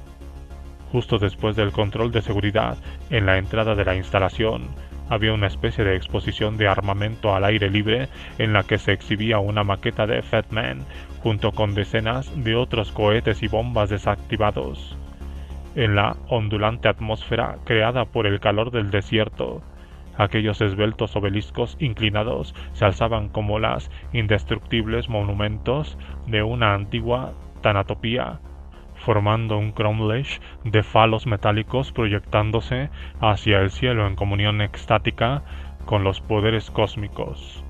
Justo después del control de seguridad en la entrada de la instalación, había una especie de exposición de armamento al aire libre en la que se exhibía una maqueta de Fat Man junto con decenas de otros cohetes y bombas desactivados. En la ondulante atmósfera creada por el calor del desierto, aquellos esbeltos obeliscos inclinados se alzaban como las indestructibles monumentos de una antigua tanatopía. formando un cromlech de falos metálicos proyectándose hacia el cielo en comunión extática con los poderes cósmicos.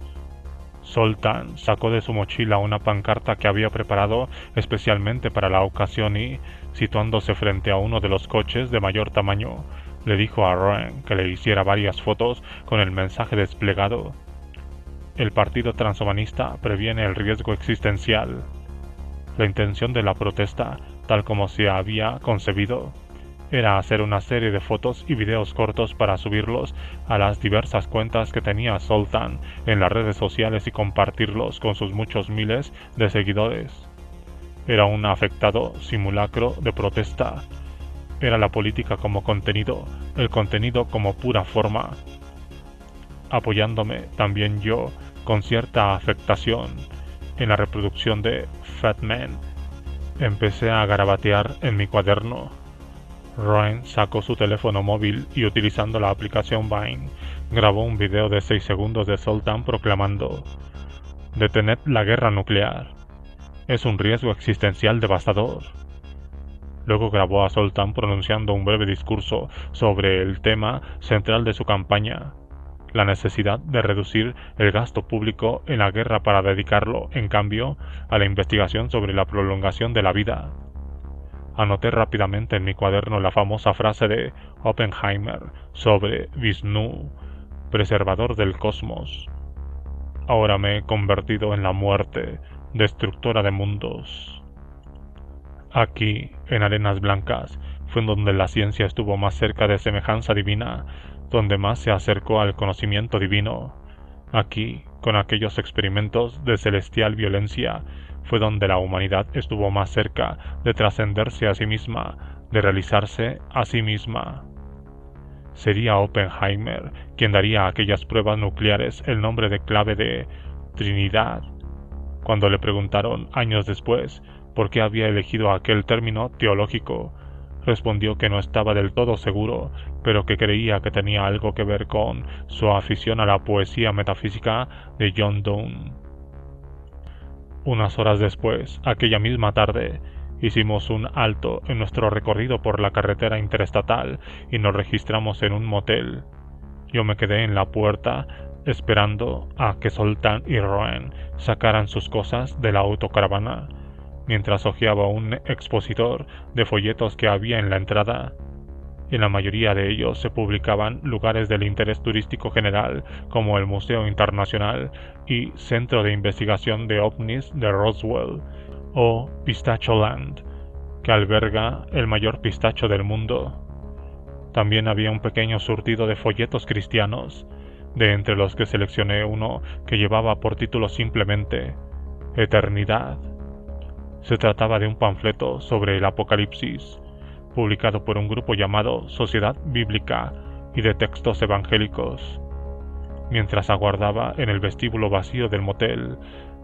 Zoltan sacó de su mochila una pancarta que había preparado especialmente para la ocasión y, situándose frente a uno de los coches de mayor tamaño, le dijo a Roen que le hiciera varias fotos con el mensaje desplegado. El Partido Transhumanista previene el riesgo existencial. La intención de la protesta, tal como se había concebido, era hacer una serie de fotos y videos cortos para subirlos a las diversas cuentas que tenía Zoltan en las redes sociales y compartirlos con sus muchos miles de seguidores. Era un afectado simulacro de protesta. Era la política como contenido, el contenido como pura forma. Apoyándome también yo, con cierta afectación, en la reproducción de Fat Man, empecé a garabatear en mi cuaderno. Roen sacó su teléfono móvil y, utilizando la aplicación Vine, grabó un video de 6 segundos de Zoltan proclamando: «Detened la guerra nuclear. Es un riesgo existencial devastador». Luego grabó a Zoltan pronunciando un breve discurso sobre el tema central de su campaña, la necesidad de reducir el gasto público en la guerra para dedicarlo, en cambio, a la investigación sobre la prolongación de la vida. Anoté rápidamente en mi cuaderno la famosa frase de Oppenheimer sobre Vishnu, preservador del cosmos. Ahora me he convertido en la muerte, destructora de mundos. Aquí, en arenas blancas, fue donde la ciencia estuvo más cerca de semejanza divina, donde más se acercó al conocimiento divino. Aquí, con aquellos experimentos de celestial violencia, fue donde la humanidad estuvo más cerca de trascenderse a sí misma, de realizarse a sí misma. Sería Oppenheimer quien daría a aquellas pruebas nucleares el nombre de clave de Trinidad. Cuando le preguntaron años después por qué había elegido aquel término teológico, respondió que no estaba del todo seguro, pero que creía que tenía algo que ver con su afición a la poesía metafísica de John Donne. Unas horas después, aquella misma tarde, hicimos un alto en nuestro recorrido por la carretera interestatal y nos registramos en un motel. Yo me quedé en la puerta esperando a que Zoltan y Roen sacaran sus cosas de la autocaravana, mientras hojeaba un expositor de folletos que había en la entrada. En la mayoría de ellos se publicaban lugares del interés turístico general como el Museo Internacional y Centro de Investigación de OVNIs de Roswell, o Pistacholand, que alberga el mayor pistacho del mundo. También había un pequeño surtido de folletos cristianos, de entre los que seleccioné uno que llevaba por título simplemente Eternidad. Se trataba de un panfleto sobre el Apocalipsis, publicado por un grupo llamado Sociedad Bíblica y de Textos Evangélicos. Mientras aguardaba en el vestíbulo vacío del motel,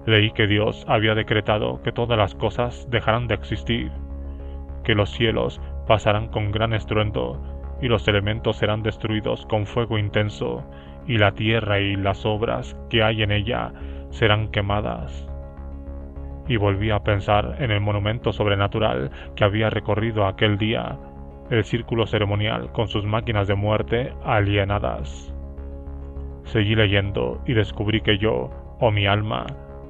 leí que Dios había decretado que todas las cosas dejarán de existir, que los cielos pasarán con gran estruendo y los elementos serán destruidos con fuego intenso, y la tierra y las obras que hay en ella serán quemadas. Y volví a pensar en el monumento sobrenatural que había recorrido aquel día, el círculo ceremonial con sus máquinas de muerte alienadas. Seguí leyendo y descubrí que yo, o mi alma,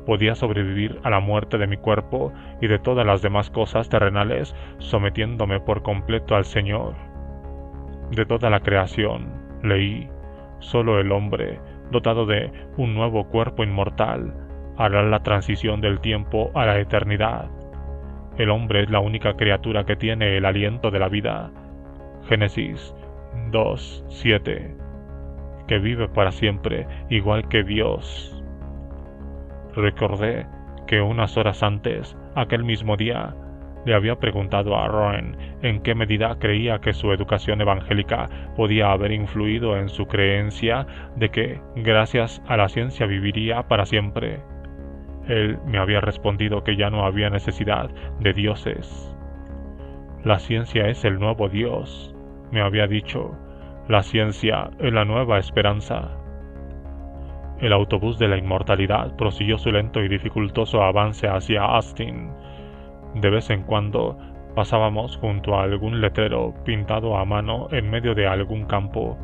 podía sobrevivir a la muerte de mi cuerpo y de todas las demás cosas terrenales, sometiéndome por completo al Señor. De toda la creación, leí, solo el hombre, dotado de un nuevo cuerpo inmortal, hará la transición del tiempo a la eternidad. El hombre es la única criatura que tiene el aliento de la vida. Génesis 2:7. Que vive para siempre, igual que Dios. Recordé que unas horas antes, aquel mismo día, le había preguntado a Roen en qué medida creía que su educación evangélica podía haber influido en su creencia de que, gracias a la ciencia, viviría para siempre. Él me había respondido que ya no había necesidad de dioses. La ciencia es el nuevo Dios, me había dicho. La ciencia es la nueva esperanza. El autobús de la inmortalidad prosiguió su lento y dificultoso avance hacia Austin. De vez en cuando Pasábamos junto a algún letrero pintado a mano en medio de algún campo,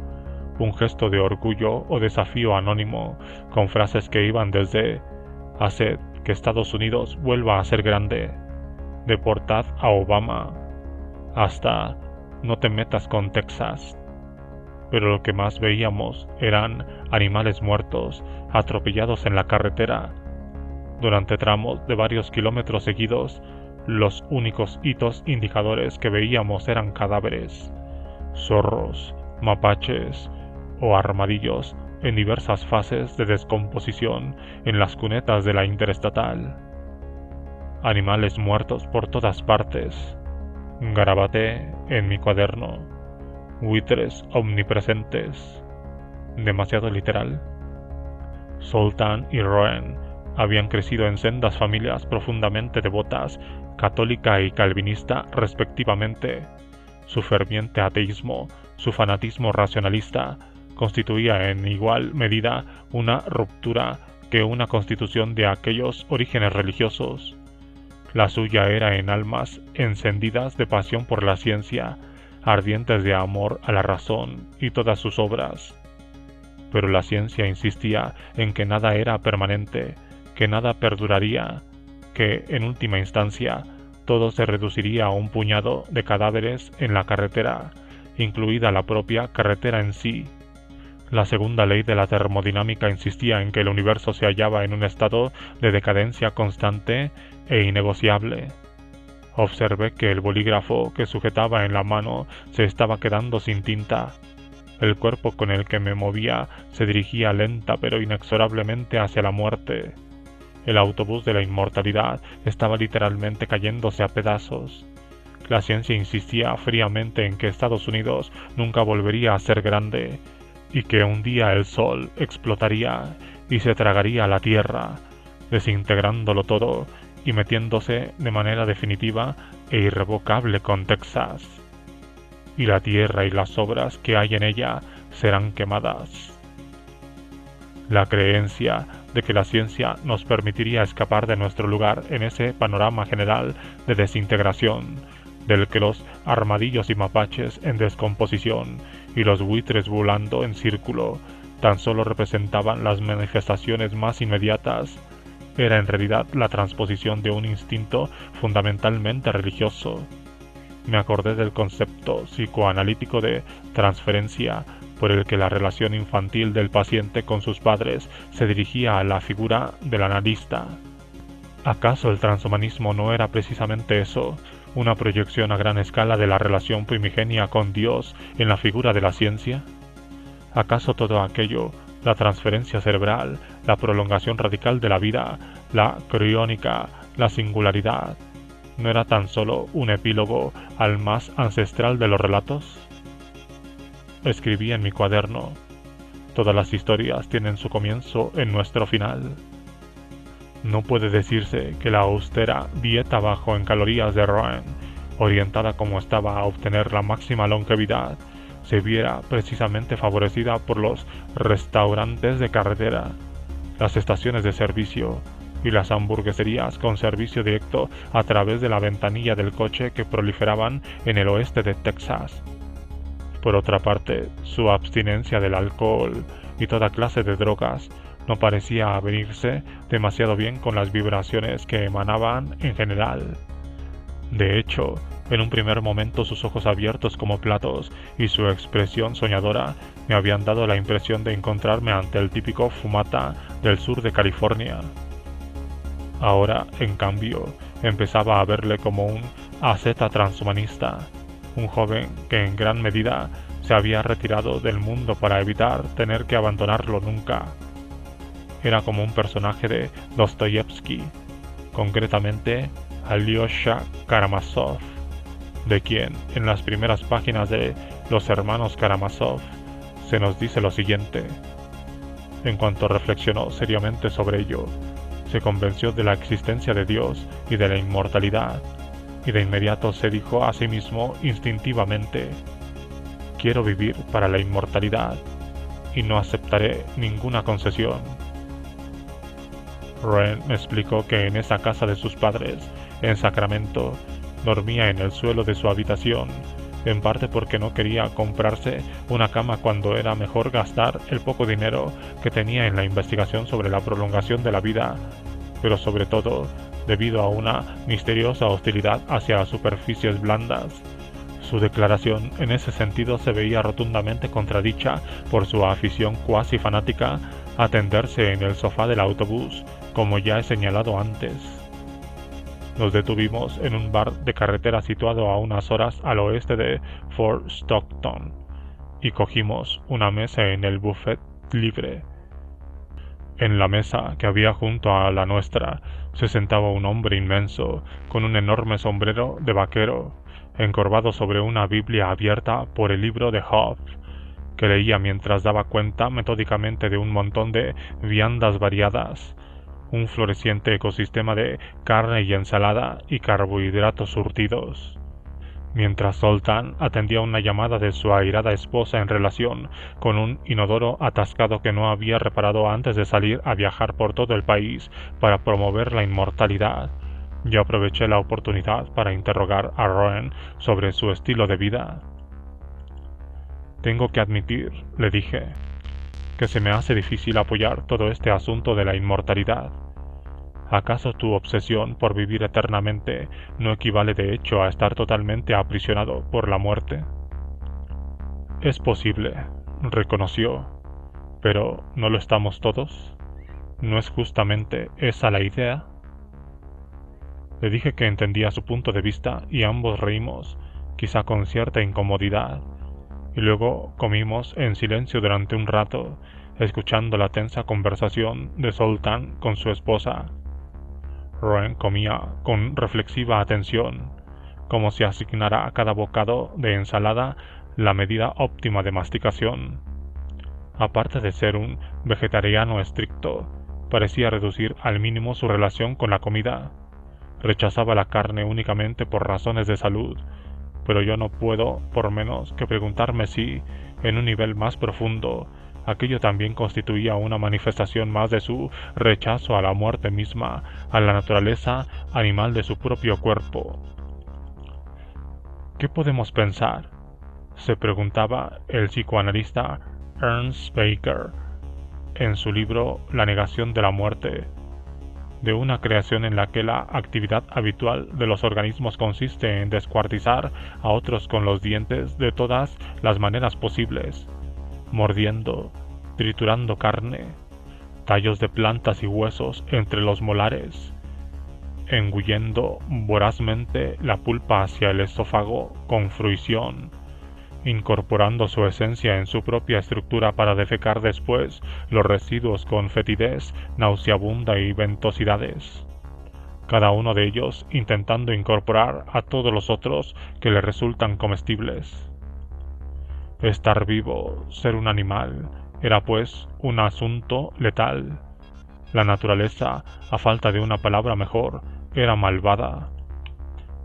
un gesto de orgullo o desafío anónimo con frases que iban desde «Haced que Estados Unidos vuelva a ser grande», «Deportad a Obama», hasta «No te metas con Texas». Pero lo que más veíamos eran animales muertos, atropellados en la carretera. Durante tramos de varios kilómetros seguidos, los únicos hitos indicadores que veíamos eran cadáveres, zorros, mapaches o armadillos en diversas fases de descomposición en las cunetas de la interestatal. Animales muertos por todas partes. Garabaté en mi cuaderno. Buitres omnipresentes. ¿Demasiado literal? Zoltán y Roen habían crecido en sendas familias profundamente devotas, católica y calvinista respectivamente. Su ferviente ateísmo, su fanatismo racionalista, constituía en igual medida una ruptura que una constitución de aquellos orígenes religiosos. La suya era en almas encendidas de pasión por la ciencia, ardientes de amor a la razón y todas sus obras. Pero la ciencia insistía en que nada era permanente, que nada perduraría, que, en última instancia, todo se reduciría a un puñado de cadáveres en la carretera, incluida la propia carretera en sí. La segunda ley de la termodinámica insistía en que el universo se hallaba en un estado de decadencia constante e innegociable. Observé que el bolígrafo que sujetaba en la mano se estaba quedando sin tinta. El cuerpo con el que me movía se dirigía lenta pero inexorablemente hacia la muerte. El autobús de la inmortalidad estaba literalmente cayéndose a pedazos. La ciencia insistía fríamente en que Estados Unidos nunca volvería a ser grande, y que un día el sol explotaría y se tragaría la tierra, desintegrándolo todo y metiéndose de manera definitiva e irrevocable con Texas. Y la tierra y las obras que hay en ella serán quemadas. La creencia de que la ciencia nos permitiría escapar de nuestro lugar en ese panorama general de desintegración, del que los armadillos y mapaches en descomposición y los buitres volando en círculo tan solo representaban las manifestaciones más inmediatas, era en realidad la transposición de un instinto fundamentalmente religioso. Me acordé del concepto psicoanalítico de transferencia, por el que la relación infantil del paciente con sus padres se dirigía a la figura del analista. ¿Acaso el transhumanismo no era precisamente eso, una proyección a gran escala de la relación primigenia con Dios en la figura de la ciencia? ¿Acaso todo aquello, la transferencia cerebral, la prolongación radical de la vida, la criónica, la singularidad, no era tan solo un epílogo al más ancestral de los relatos? Escribí en mi cuaderno: todas las historias tienen su comienzo en nuestro final. No puede decirse que la austera dieta bajo en calorías de Roen, orientada como estaba a obtener la máxima longevidad, se viera precisamente favorecida por los restaurantes de carretera, las estaciones de servicio y las hamburgueserías con servicio directo a través de la ventanilla del coche que proliferaban en el oeste de Texas. Por otra parte, su abstinencia del alcohol y toda clase de drogas no parecía avenirse demasiado bien con las vibraciones que emanaban en general. De hecho, en un primer momento sus ojos abiertos como platos y su expresión soñadora me habían dado la impresión de encontrarme ante el típico fumata del sur de California. Ahora, en cambio, empezaba a verle como un asceta transhumanista, un joven que en gran medida se había retirado del mundo para evitar tener que abandonarlo nunca. Era como un personaje de Dostoyevsky, concretamente Alyosha Karamazov, de quien en las primeras páginas de Los hermanos Karamazov se nos dice lo siguiente. En cuanto reflexionó seriamente sobre ello, se convenció de la existencia de Dios y de la inmortalidad, y de inmediato se dijo a sí mismo instintivamente: quiero vivir para la inmortalidad, y no aceptaré ninguna concesión. Roen me explicó que en esa casa de sus padres, en Sacramento, dormía en el suelo de su habitación, en parte porque no quería comprarse una cama cuando era mejor gastar el poco dinero que tenía en la investigación sobre la prolongación de la vida, pero sobre todo debido a una misteriosa hostilidad hacia las superficies blandas. Su declaración en ese sentido se veía rotundamente contradicha por su afición cuasi fanática a tenderse en el sofá del autobús, como ya he señalado antes. Nos detuvimos en un bar de carretera situado a unas horas al oeste de Fort Stockton y cogimos una mesa en el buffet libre. En la mesa que había junto a la nuestra se sentaba un hombre inmenso con un enorme sombrero de vaquero, encorvado sobre una Biblia abierta por el libro de Job, que leía mientras daba cuenta metódicamente de un montón de viandas variadas, un floreciente ecosistema de carne y ensalada y carbohidratos surtidos, mientras Zoltán atendía una llamada de su airada esposa en relación con un inodoro atascado que no había reparado antes de salir a viajar por todo el país para promover la inmortalidad. Yo aproveché la oportunidad para interrogar a Roen sobre su estilo de vida. Tengo que admitir, le dije, que se me hace difícil apoyar todo este asunto de la inmortalidad. ¿Acaso tu obsesión por vivir eternamente no equivale de hecho a estar totalmente aprisionado por la muerte? Es posible, reconoció, pero ¿no lo estamos todos? ¿No es justamente esa la idea? Le dije que entendía su punto de vista y ambos reímos, quizá con cierta incomodidad, y luego comimos en silencio durante un rato, escuchando la tensa conversación de Zoltán con su esposa. Roen comía con reflexiva atención, como si asignara a cada bocado de ensalada la medida óptima de masticación. Aparte de ser un vegetariano estricto, parecía reducir al mínimo su relación con la comida. Rechazaba la carne únicamente por razones de salud, pero yo no puedo por menos que preguntarme si, en un nivel más profundo, aquello también constituía una manifestación más de su rechazo a la muerte misma, a la naturaleza animal de su propio cuerpo. ¿Qué podemos pensar?, se preguntaba el psicoanalista Ernst Baker en su libro La negación de la muerte, de una creación en la que la actividad habitual de los organismos consiste en descuartizar a otros con los dientes de todas las maneras posibles, mordiendo, triturando carne, tallos de plantas y huesos entre los molares, engullendo vorazmente la pulpa hacia el esófago con fruición, incorporando su esencia en su propia estructura para defecar después los residuos con fetidez nauseabunda y ventosidades, cada uno de ellos intentando incorporar a todos los otros que le resultan comestibles. Estar vivo, ser un animal, era pues un asunto letal. La naturaleza, a falta de una palabra mejor, era malvada.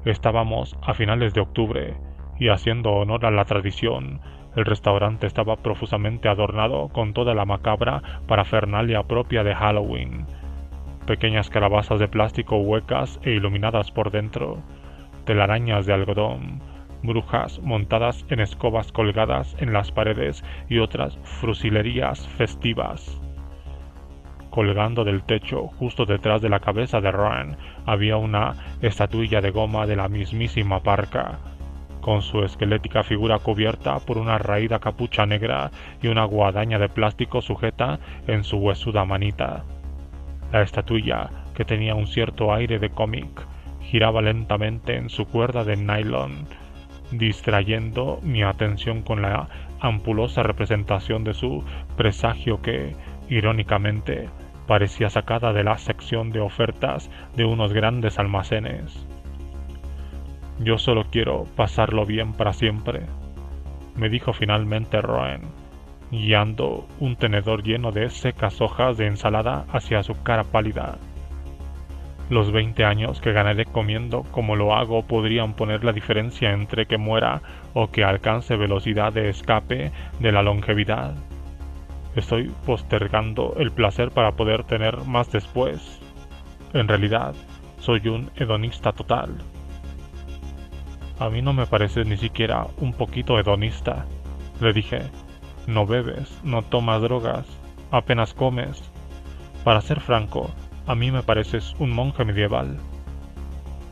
Estábamos a finales de octubre, y haciendo honor a la tradición, el restaurante estaba profusamente adornado con toda la macabra parafernalia propia de Halloween. Pequeñas calabazas de plástico huecas e iluminadas por dentro, telarañas de algodón, brujas montadas en escobas colgadas en las paredes y otras frusilerías festivas. Colgando del techo, justo detrás de la cabeza de Roen, había una estatuilla de goma de la mismísima Parca, con su esquelética figura cubierta por una raída capucha negra y una guadaña de plástico sujeta en su huesuda manita. La estatuilla, que tenía un cierto aire de cómic, giraba lentamente en su cuerda de nylon, distrayendo mi atención con la ampulosa representación de su presagio que, irónicamente, parecía sacada de la sección de ofertas de unos grandes almacenes. Yo solo quiero pasarlo bien para siempre, me dijo finalmente Roen, guiando un tenedor lleno de secas hojas de ensalada hacia su cara pálida. Los 20 años que ganaré comiendo como lo hago podrían poner la diferencia entre que muera o que alcance velocidad de escape de la longevidad. Estoy postergando el placer para poder tener más después. En realidad, soy un hedonista total. A mí no me pareces ni siquiera un poquito hedonista, le dije. No bebes, no tomas drogas, apenas comes. Para ser franco, a mí me pareces un monje medieval.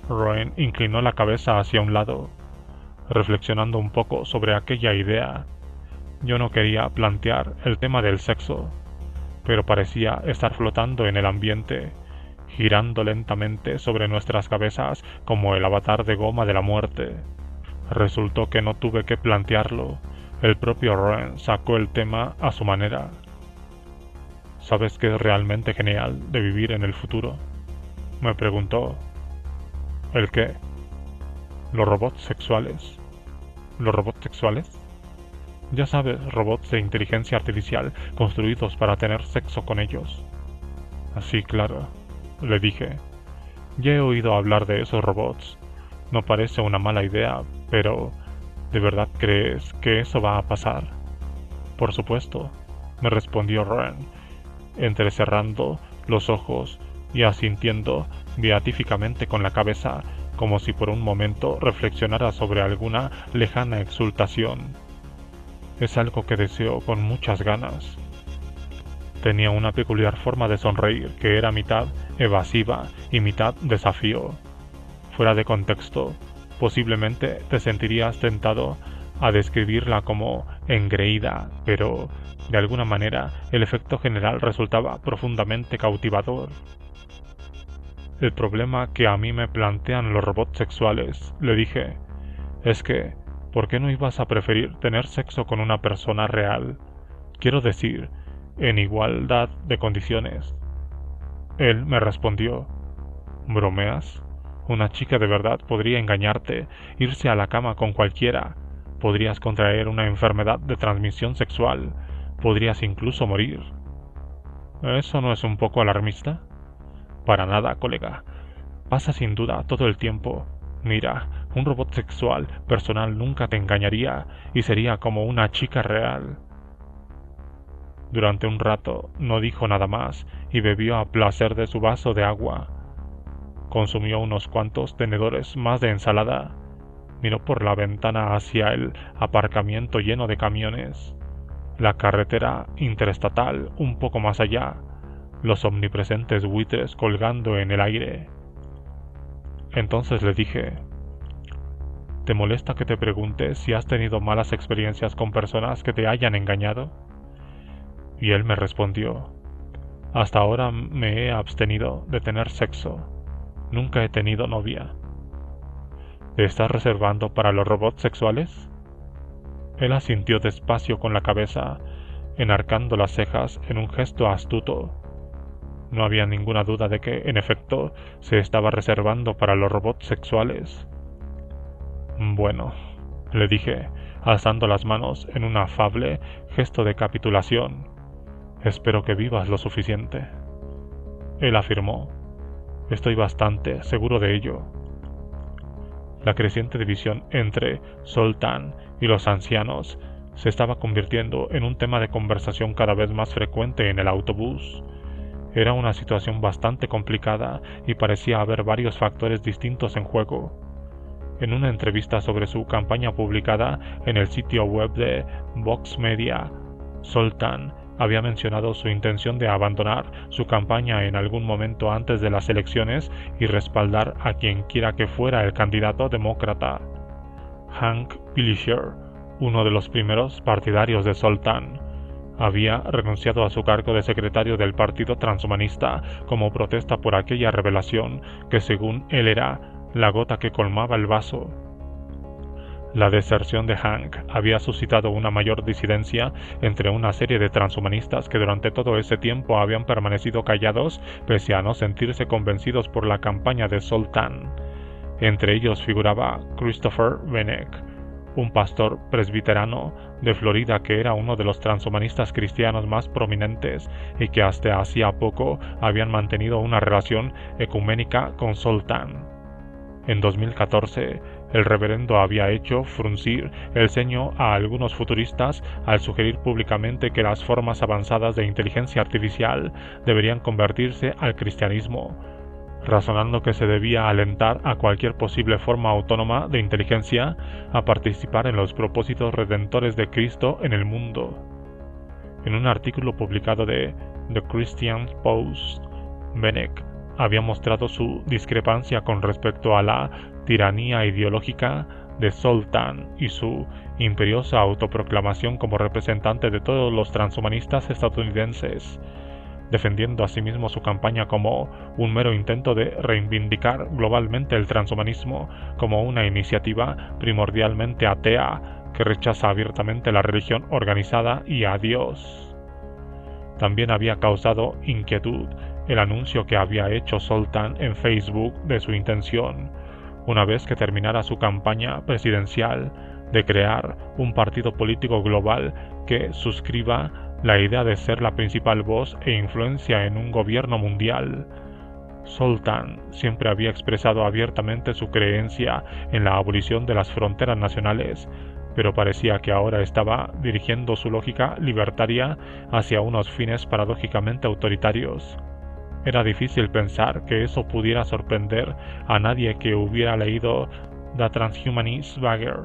Roen inclinó la cabeza hacia un lado, reflexionando un poco sobre aquella idea. Yo no quería plantear el tema del sexo, pero parecía estar flotando en el ambiente, girando lentamente sobre nuestras cabezas como el avatar de goma de la muerte. Resultó que no tuve que plantearlo. El propio Roen sacó el tema a su manera. ¿Sabes qué es realmente genial de vivir en el futuro?, me preguntó. ¿El qué? Los robots sexuales. ¿Los robots sexuales? Ya sabes, robots de inteligencia artificial construidos para tener sexo con ellos. Así, claro, le dije. Ya he oído hablar de esos robots. No parece una mala idea, pero ¿de verdad crees que eso va a pasar? Por supuesto, me respondió Roen, entrecerrando los ojos y asintiendo beatíficamente con la cabeza, como si por un momento reflexionara sobre alguna lejana exultación. Es algo que deseo con muchas ganas. Tenía una peculiar forma de sonreír que era mitad evasiva y mitad desafío. Fuera de contexto, posiblemente te sentirías tentado a describirla como engreída, pero de alguna manera el efecto general resultaba profundamente cautivador. El problema que a mí me plantean los robots sexuales, le dije, es que, ¿por qué no ibas a preferir tener sexo con una persona real? Quiero decir, en igualdad de condiciones. Él me respondió, ¿bromeas? Una chica de verdad podría engañarte, irse a la cama con cualquiera, podrías contraer una enfermedad de transmisión sexual, podrías incluso morir. ¿Eso no es un poco alarmista? Para nada, colega. Pasa sin duda todo el tiempo. Mira, un robot sexual personal nunca te engañaría y sería como una chica real. Durante un rato no dijo nada más y bebió a placer de su vaso de agua. Consumió unos cuantos tenedores más de ensalada. Miró por la ventana hacia el aparcamiento lleno de camiones, la carretera interestatal un poco más allá, los omnipresentes buitres colgando en el aire. Entonces le dije, ¿te molesta que te pregunte si has tenido malas experiencias con personas que te hayan engañado? Y él me respondió, hasta ahora me he abstenido de tener sexo. Nunca he tenido novia. ¿Te estás reservando para los robots sexuales? Él asintió despacio con la cabeza, enarcando las cejas en un gesto astuto. No había ninguna duda de que, en efecto, se estaba reservando para los robots sexuales. Bueno, le dije, alzando las manos en un afable gesto de capitulación. Espero que vivas lo suficiente. Él afirmó. Estoy bastante seguro de ello. La creciente división entre Zoltán y los ancianos se estaba convirtiendo en un tema de conversación cada vez más frecuente en el autobús. Era una situación bastante complicada y parecía haber varios factores distintos en juego. En una entrevista sobre su campaña publicada en el sitio web de Vox Media, Zoltán había mencionado su intención de abandonar su campaña en algún momento antes de las elecciones y respaldar a quien quiera que fuera el candidato demócrata. Hank Pilisher, uno de los primeros partidarios de Zoltán, había renunciado a su cargo de secretario del Partido Transhumanista como protesta por aquella revelación que según él era la gota que colmaba el vaso. La deserción de Hank había suscitado una mayor disidencia entre una serie de transhumanistas que durante todo ese tiempo habían permanecido callados pese a no sentirse convencidos por la campaña de Zoltán. Entre ellos figuraba Christopher Benek, un pastor presbiterano de Florida que era uno de los transhumanistas cristianos más prominentes y que hasta hacía poco habían mantenido una relación ecuménica con Zoltán. En 2014, el reverendo había hecho fruncir el ceño a algunos futuristas al sugerir públicamente que las formas avanzadas de inteligencia artificial deberían convertirse al cristianismo, razonando que se debía alentar a cualquier posible forma autónoma de inteligencia a participar en los propósitos redentores de Cristo en el mundo. En un artículo publicado de The Christian Post, Benek había mostrado su discrepancia con respecto a la tiranía ideológica de Zoltán y su imperiosa autoproclamación como representante de todos los transhumanistas estadounidenses, defendiendo asimismo su campaña como un mero intento de reivindicar globalmente el transhumanismo como una iniciativa primordialmente atea que rechaza abiertamente la religión organizada y a Dios. También había causado inquietud el anuncio que había hecho Zoltán en Facebook de su intención, una vez que terminara su campaña presidencial, de crear un partido político global que suscriba la idea de ser la principal voz e influencia en un gobierno mundial. Zoltán siempre había expresado abiertamente su creencia en la abolición de las fronteras nacionales, pero parecía que ahora estaba dirigiendo su lógica libertaria hacia unos fines paradójicamente autoritarios. Era difícil pensar que eso pudiera sorprender a nadie que hubiera leído The Transhumanist Bagger,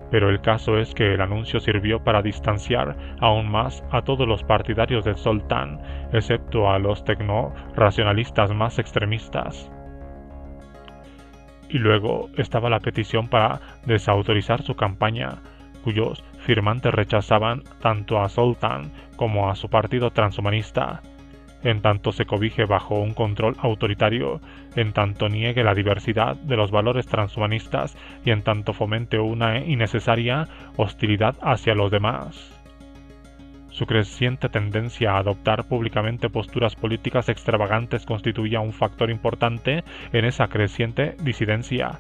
pero el caso es que el anuncio sirvió para distanciar aún más a todos los partidarios de Zoltán, excepto a los tecno-racionalistas más extremistas. Y luego estaba la petición para desautorizar su campaña, cuyos firmantes rechazaban tanto a Zoltán como a su partido transhumanista. En tanto se cobije bajo un control autoritario, en tanto niegue la diversidad de los valores transhumanistas y en tanto fomente una innecesaria hostilidad hacia los demás. Su creciente tendencia a adoptar públicamente posturas políticas extravagantes constituía un factor importante en esa creciente disidencia.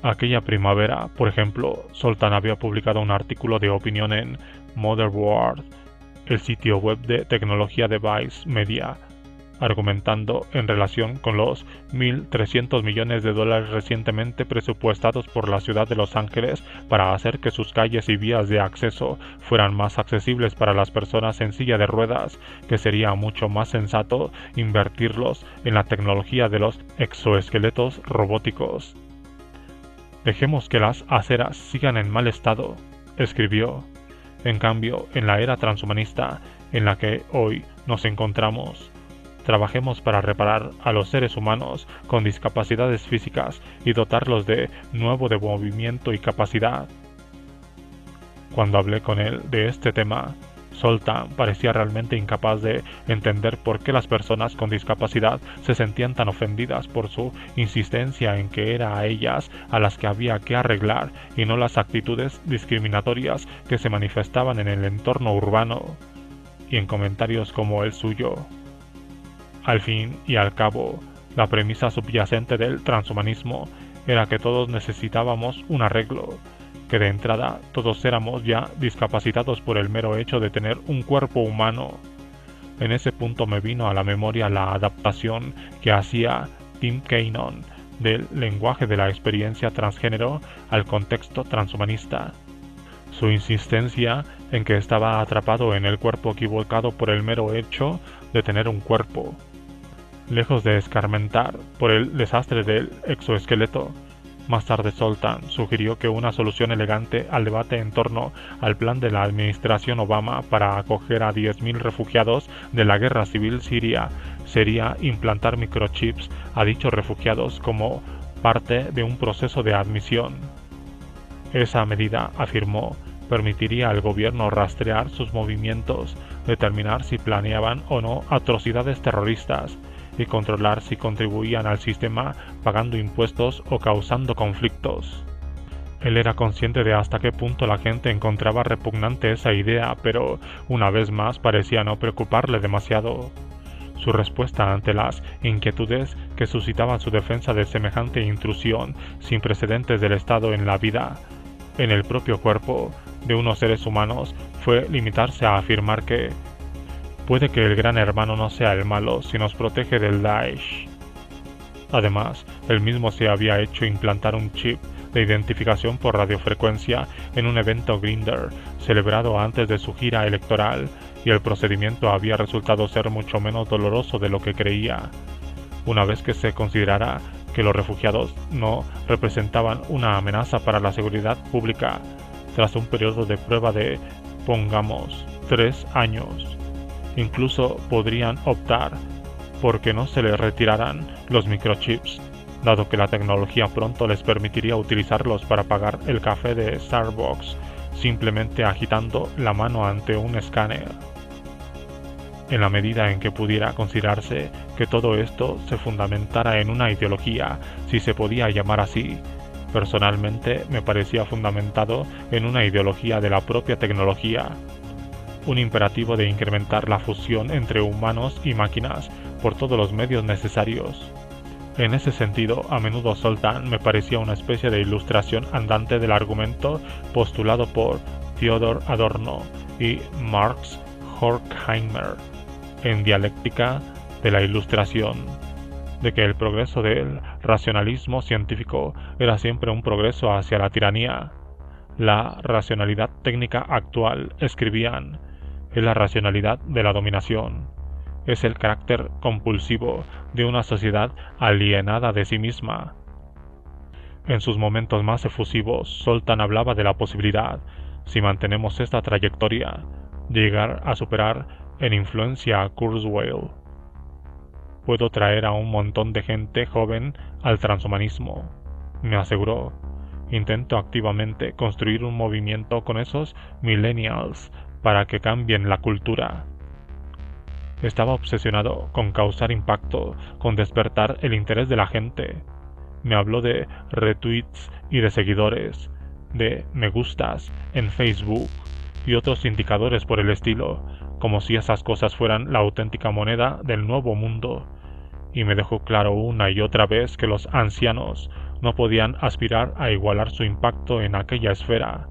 Aquella primavera, por ejemplo, Zoltán había publicado un artículo de opinión en Modern World, el sitio web de tecnología de Vice Media, argumentando en relación con los $1.300 millones recientemente presupuestados por la ciudad de Los Ángeles para hacer que sus calles y vías de acceso fueran más accesibles para las personas en silla de ruedas, que sería mucho más sensato invertirlos en la tecnología de los exoesqueletos robóticos. Dejemos que las aceras sigan en mal estado, escribió. En cambio, en la era transhumanista en la que hoy nos encontramos, trabajemos para reparar a los seres humanos con discapacidades físicas y dotarlos de nuevo de movimiento y capacidad. Cuando hablé con él de este tema, Zoltán parecía realmente incapaz de entender por qué las personas con discapacidad se sentían tan ofendidas por su insistencia en que era a ellas a las que había que arreglar y no las actitudes discriminatorias que se manifestaban en el entorno urbano, y en comentarios como el suyo. Al fin y al cabo, la premisa subyacente del transhumanismo era que todos necesitábamos un arreglo, que de entrada todos éramos ya discapacitados por el mero hecho de tener un cuerpo humano. En ese punto me vino a la memoria la adaptación que hacía Tim Cannon del lenguaje de la experiencia transgénero al contexto transhumanista. Su insistencia en que estaba atrapado en el cuerpo equivocado por el mero hecho de tener un cuerpo. Lejos de escarmentar por el desastre del exoesqueleto, más tarde Zoltán sugirió que una solución elegante al debate en torno al plan de la administración Obama para acoger a 10.000 refugiados de la guerra civil siria sería implantar microchips a dichos refugiados como parte de un proceso de admisión. Esa medida, afirmó, permitiría al gobierno rastrear sus movimientos, determinar si planeaban o no atrocidades terroristas, y controlar si contribuían al sistema pagando impuestos o causando conflictos. Él era consciente de hasta qué punto la gente encontraba repugnante esa idea, pero una vez más parecía no preocuparle demasiado. Su respuesta ante las inquietudes que suscitaba su defensa de semejante intrusión sin precedentes del Estado en la vida, en el propio cuerpo, de unos seres humanos, fue limitarse a afirmar que puede que el gran hermano no sea el malo si nos protege del Daesh. Además, él mismo se había hecho implantar un chip de identificación por radiofrecuencia en un evento Grindr celebrado antes de su gira electoral, y el procedimiento había resultado ser mucho menos doloroso de lo que creía. una vez que se considerara que los refugiados no representaban una amenaza para la seguridad pública, tras un periodo de prueba de, pongamos, 3 años. Incluso podrían optar por que no se les retiraran los microchips, dado que la tecnología pronto les permitiría utilizarlos para pagar el café de Starbucks simplemente agitando la mano ante un escáner. En la medida en que pudiera considerarse que todo esto se fundamentara en una ideología, si se podía llamar así, personalmente me parecía fundamentado en una ideología de la propia tecnología, un imperativo de incrementar la fusión entre humanos y máquinas por todos los medios necesarios. En ese sentido, a menudo Zoltán me parecía una especie de ilustración andante del argumento postulado por Theodor Adorno y Marx Horkheimer en Dialéctica de la Ilustración, de que el progreso del racionalismo científico era siempre un progreso hacia la tiranía. La racionalidad técnica actual, escribían, es la racionalidad de la dominación. Es el carácter compulsivo de una sociedad alienada de sí misma. En sus momentos más efusivos, Zoltán hablaba de la posibilidad, si mantenemos esta trayectoria, de llegar a superar en influencia a Kurzweil. Puedo traer a un montón de gente joven al transhumanismo, me aseguró. Intento activamente construir un movimiento con esos millennials para que cambien la cultura. Estaba obsesionado con causar impacto, con despertar el interés de la gente. Me habló de retweets y de seguidores, de me gustas en Facebook y otros indicadores por el estilo, como si esas cosas fueran la auténtica moneda del nuevo mundo. Y me dejó claro una y otra vez que los ancianos no podían aspirar a igualar su impacto en aquella esfera.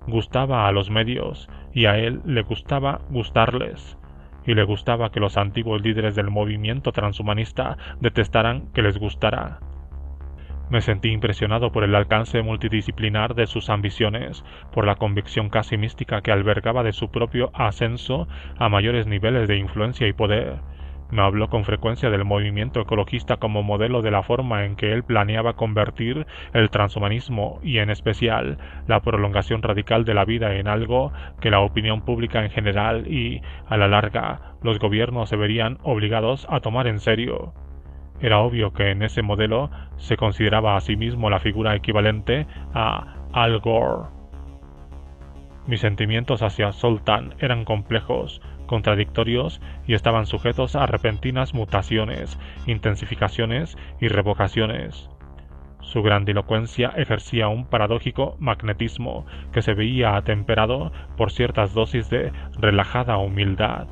Gustaba a los medios y a él le gustaba gustarles. Y le gustaba que los antiguos líderes del movimiento transhumanista detestaran que les gustara. Me sentí impresionado por el alcance multidisciplinar de sus ambiciones, por la convicción casi mística que albergaba de su propio ascenso a mayores niveles de influencia y poder. Me habló con frecuencia del movimiento ecologista como modelo de la forma en que él planeaba convertir el transhumanismo y en especial la prolongación radical de la vida en algo que la opinión pública en general y, a la larga, los gobiernos se verían obligados a tomar en serio. Era obvio que en ese modelo se consideraba a sí mismo la figura equivalente a Al Gore. Mis sentimientos hacia Zoltán eran complejos, contradictorios y estaban sujetos a repentinas mutaciones, intensificaciones y revocaciones. Su grandilocuencia ejercía un paradójico magnetismo que se veía atemperado por ciertas dosis de relajada humildad.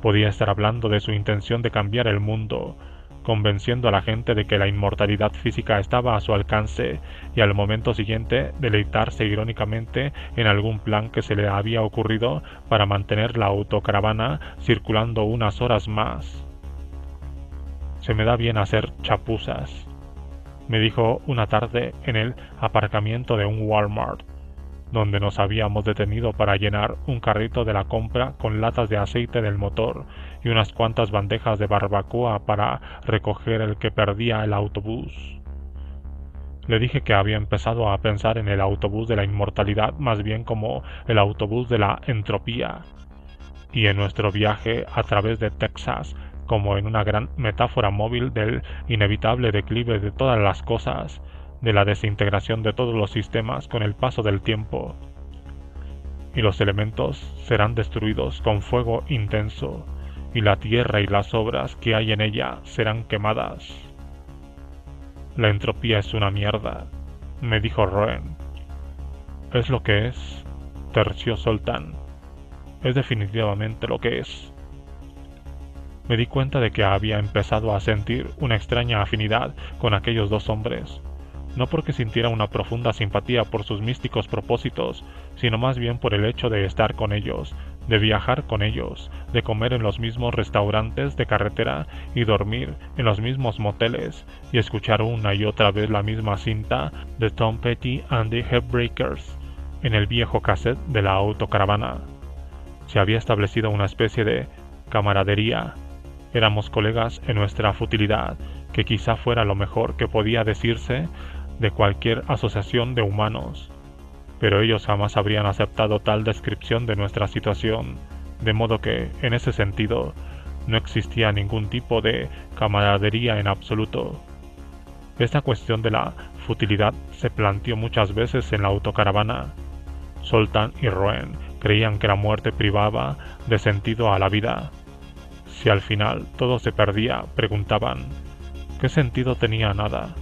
Podía estar hablando de su intención de cambiar el mundo, convenciendo a la gente de que la inmortalidad física estaba a su alcance y al momento siguiente deleitarse irónicamente en algún plan que se le había ocurrido para mantener la autocaravana circulando unas horas más. Se me da bien hacer chapuzas, me dijo una tarde en el aparcamiento de un Walmart, donde nos habíamos detenido para llenar un carrito de la compra con latas de aceite del motor y unas cuantas bandejas de barbacoa para recoger el que perdía el autobús. Le dije que había empezado a pensar en el autobús de la inmortalidad más bien como el autobús de la entropía, y en nuestro viaje a través de Texas como en una gran metáfora móvil del inevitable declive de todas las cosas, de la desintegración de todos los sistemas con el paso del tiempo, y los elementos serán destruidos con fuego intenso, y la tierra y las obras que hay en ella serán quemadas. La entropía es una mierda, me dijo Roen. Es lo que es, terció Zoltán. Es definitivamente lo que es. Me di cuenta de que había empezado a sentir una extraña afinidad con aquellos dos hombres, no porque sintiera una profunda simpatía por sus místicos propósitos, sino más bien por el hecho de estar con ellos, de viajar con ellos, de comer en los mismos restaurantes de carretera y dormir en los mismos moteles, y escuchar una y otra vez la misma cinta de Tom Petty and the Heartbreakers en el viejo cassette de la autocaravana. Se había establecido una especie de camaradería, Éramos colegas en nuestra futilidad, que quizá fuera lo mejor que podía decirse de cualquier asociación de humanos, pero ellos jamás habrían aceptado tal descripción de nuestra situación, de modo que, en ese sentido, no existía ningún tipo de camaradería en absoluto. Esta cuestión de la futilidad se planteó muchas veces en la autocaravana. Zoltán y Roen creían que la muerte privaba de sentido a la vida. Si al final todo se perdía, preguntaban, ¿qué sentido tenía nada?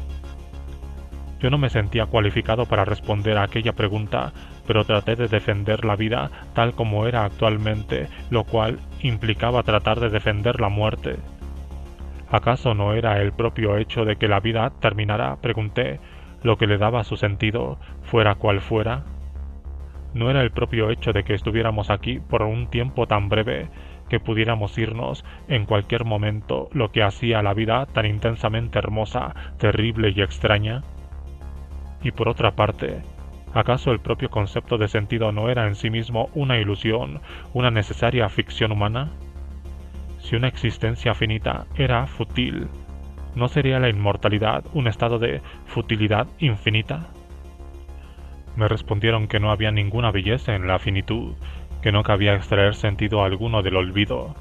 Yo no me sentía cualificado para responder a aquella pregunta, pero traté de defender la vida tal como era actualmente, lo cual implicaba tratar de defender la muerte. ¿Acaso no era el propio hecho de que la vida terminara, pregunté, lo que le daba su sentido, fuera cual fuera? ¿No era el propio hecho de que estuviéramos aquí por un tiempo tan breve, que pudiéramos irnos en cualquier momento, lo que hacía la vida tan intensamente hermosa, terrible y extraña? Y por otra parte, ¿acaso el propio concepto de sentido no era en sí mismo una ilusión, una necesaria ficción humana? Si una existencia finita era fútil, ¿no sería la inmortalidad un estado de futilidad infinita? Me respondieron que no había ninguna belleza en la finitud, que no cabía extraer sentido alguno del olvido.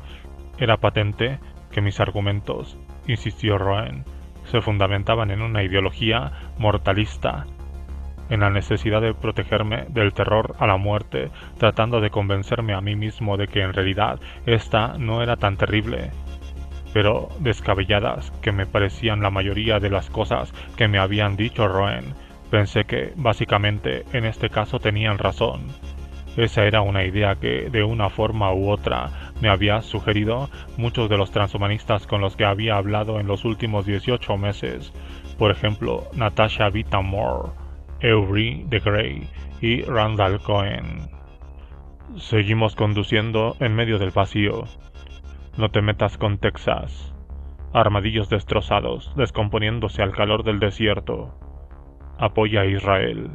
Era patente que mis argumentos, insistió Roen, se fundamentaban en una ideología mortalista, en la necesidad de protegerme del terror a la muerte, tratando de convencerme a mí mismo de que en realidad esta no era tan terrible, pero descabelladas que me parecían la mayoría de las cosas que me habían dicho Roen, pensé que, básicamente, en este caso tenían razón. Esa era una idea que, de una forma u otra, me había sugerido muchos de los transhumanistas con los que había hablado en los últimos 18 meses, por ejemplo, Natasha Whittemore, Eury de Grey y Randall Cohen. Seguimos conduciendo en medio del vacío. No te metas con Texas. Armadillos destrozados, descomponiéndose al calor del desierto. Apoya a Israel.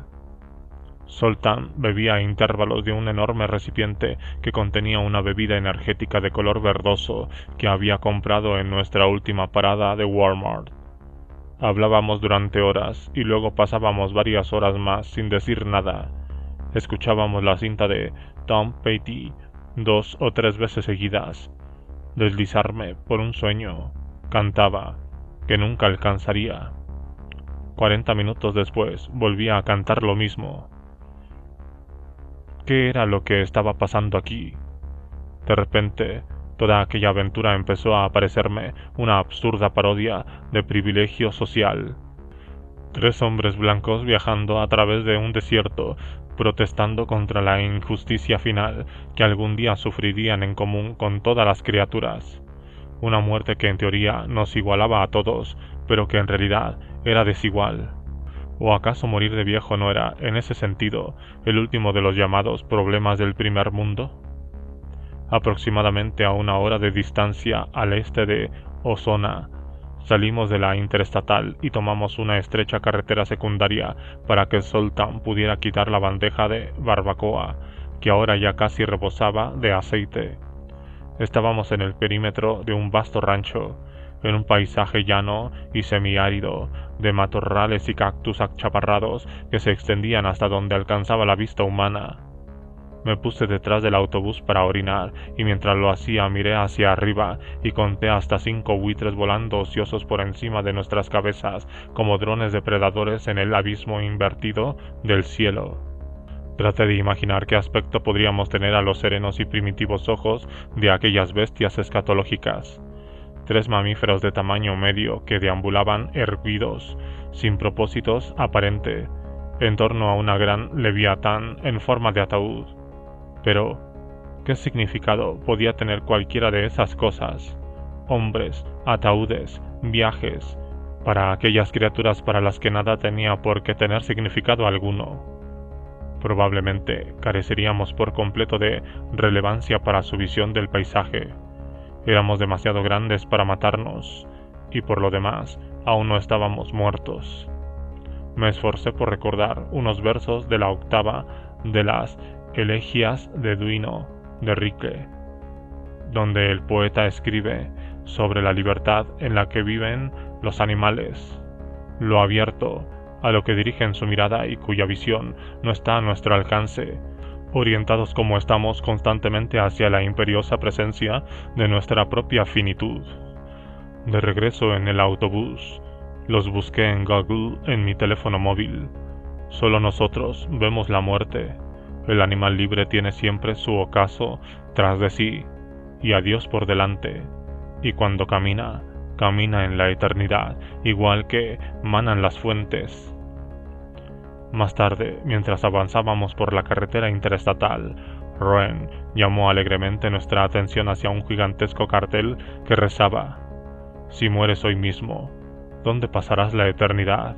Zoltán bebía a intervalos de un enorme recipiente que contenía una bebida energética de color verdoso que había comprado en nuestra última parada de Walmart. Hablábamos durante horas y luego pasábamos varias horas más sin decir nada. Escuchábamos la cinta de Tom Petty 2 o 3 veces seguidas. Deslizarme por un sueño, cantaba, que nunca alcanzaría. 40 minutos después volvía a cantar lo mismo. ¿Qué era lo que estaba pasando aquí? De repente, toda aquella aventura empezó a parecerme una absurda parodia de privilegio social. 3 hombres blancos viajando a través de un desierto, protestando contra la injusticia final que algún día sufrirían en común con todas las criaturas. Una muerte que en teoría nos igualaba a todos, pero que en realidad era desigual. ¿O acaso morir de viejo no era, en ese sentido, el último de los llamados problemas del primer mundo? Aproximadamente a 1 hora de distancia al este de Ozona, salimos de la interestatal y tomamos una estrecha carretera secundaria para que Zoltán pudiera quitar la bandeja de barbacoa, que ahora ya casi rebosaba de aceite. Estábamos en el perímetro de un vasto rancho, en un paisaje llano y semiárido, de matorrales y cactus achaparrados que se extendían hasta donde alcanzaba la vista humana. Me puse detrás del autobús para orinar, y mientras lo hacía miré hacia arriba y conté hasta 5 buitres volando ociosos por encima de nuestras cabezas, como drones depredadores en el abismo invertido del cielo. Traté de imaginar qué aspecto podríamos tener a los serenos y primitivos ojos de aquellas bestias escatológicas. 3 mamíferos de tamaño medio que deambulaban erguidos, sin propósitos aparente, en torno a una gran leviatán en forma de ataúd. Pero, ¿qué significado podía tener cualquiera de esas cosas? Hombres, ataúdes, viajes, para aquellas criaturas para las que nada tenía por qué tener significado alguno. Probablemente careceríamos por completo de relevancia para su visión del paisaje. Éramos demasiado grandes para matarnos, y por lo demás, aún no estábamos muertos. Me esforcé por recordar unos versos de la octava de las Elegías de Duino de Rique, donde el poeta escribe sobre la libertad en la que viven los animales, lo abierto a lo que dirigen su mirada y cuya visión no está a nuestro alcance, orientados como estamos constantemente hacia la imperiosa presencia de nuestra propia finitud. De regreso en el autobús, los busqué en Google en mi teléfono móvil. Solo nosotros vemos la muerte. El animal libre tiene siempre su ocaso tras de sí y a Dios por delante, y cuando camina, camina en la eternidad, igual que manan las fuentes. Más tarde, mientras avanzábamos por la carretera interestatal, Roen llamó alegremente nuestra atención hacia un gigantesco cartel que rezaba: «Si mueres hoy mismo, ¿dónde pasarás la eternidad?».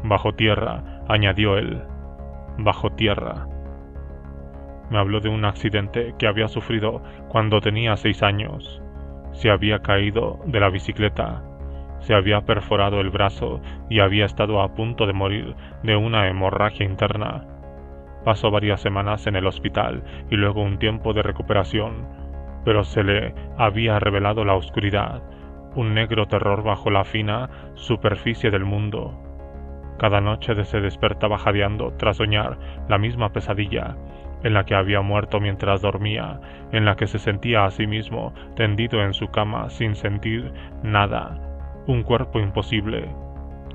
«Bajo tierra», añadió él, «bajo tierra». Me habló de un accidente que había sufrido cuando tenía 6 años. Se había caído de la bicicleta, se había perforado el brazo y había estado a punto de morir de una hemorragia interna. Pasó varias semanas en el hospital y luego un tiempo de recuperación, pero se le había revelado la oscuridad, un negro terror bajo la fina superficie del mundo. Cada noche se despertaba jadeando tras soñar la misma pesadilla, en la que había muerto mientras dormía, en la que se sentía a sí mismo tendido en su cama sin sentir nada, un cuerpo imposible.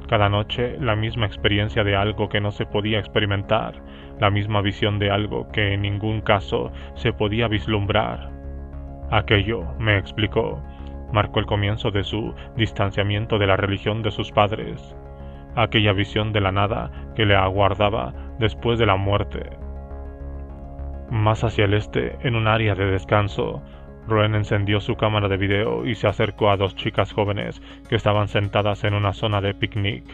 Cada noche la misma experiencia de algo que no se podía experimentar, la misma visión de algo que en ningún caso se podía vislumbrar. Aquello, me explicó, marcó el comienzo de su distanciamiento de la religión de sus padres, aquella visión de la nada que le aguardaba después de la muerte. Más hacia el este, en un área de descanso, Roen encendió su cámara de video y se acercó a 2 chicas jóvenes que estaban sentadas en una zona de picnic,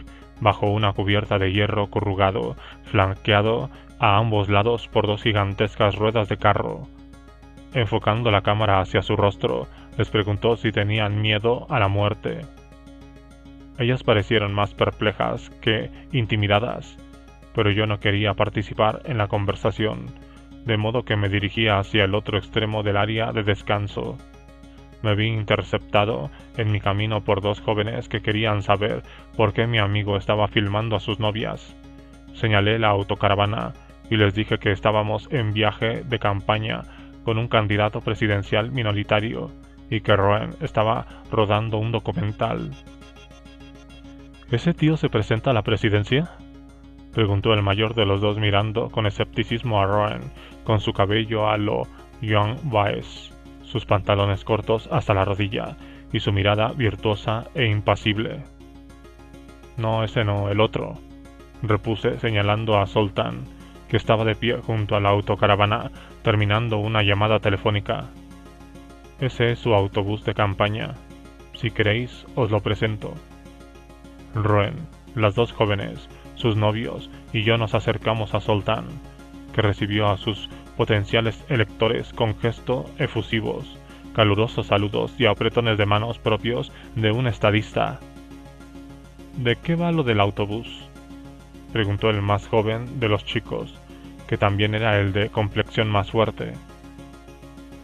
bajo una cubierta de hierro corrugado, flanqueado a ambos lados por 2 gigantescas ruedas de carro. Enfocando la cámara hacia su rostro, les preguntó si tenían miedo a la muerte. Ellas parecieron más perplejas que intimidadas, pero yo no quería participar en la conversación, de modo que me dirigía hacia el otro extremo del área de descanso. Me vi interceptado en mi camino por 2 jóvenes que querían saber por qué mi amigo estaba filmando a sus novias. Señalé la autocaravana y les dije que estábamos en viaje de campaña con un candidato presidencial minoritario y que Roen estaba rodando un documental. ¿Ese tío se presenta a la presidencia?, preguntó el mayor de los 2 mirando con escepticismo a Roen, con su cabello a lo Young Baez, sus pantalones cortos hasta la rodilla y su mirada virtuosa e impasible. «No, ese no, el otro», repuse señalando a Zoltán, que estaba de pie junto a la autocaravana terminando una llamada telefónica. «Ese es su autobús de campaña. Si queréis, os lo presento». Roen, las 2 jóvenes, sus novios y yo nos acercamos a Zoltán, que recibió a sus potenciales electores con gestos efusivos, calurosos saludos y apretones de manos propios de un estadista. «¿De qué va lo del autobús?», preguntó el más joven de los chicos, que también era el de complexión más fuerte.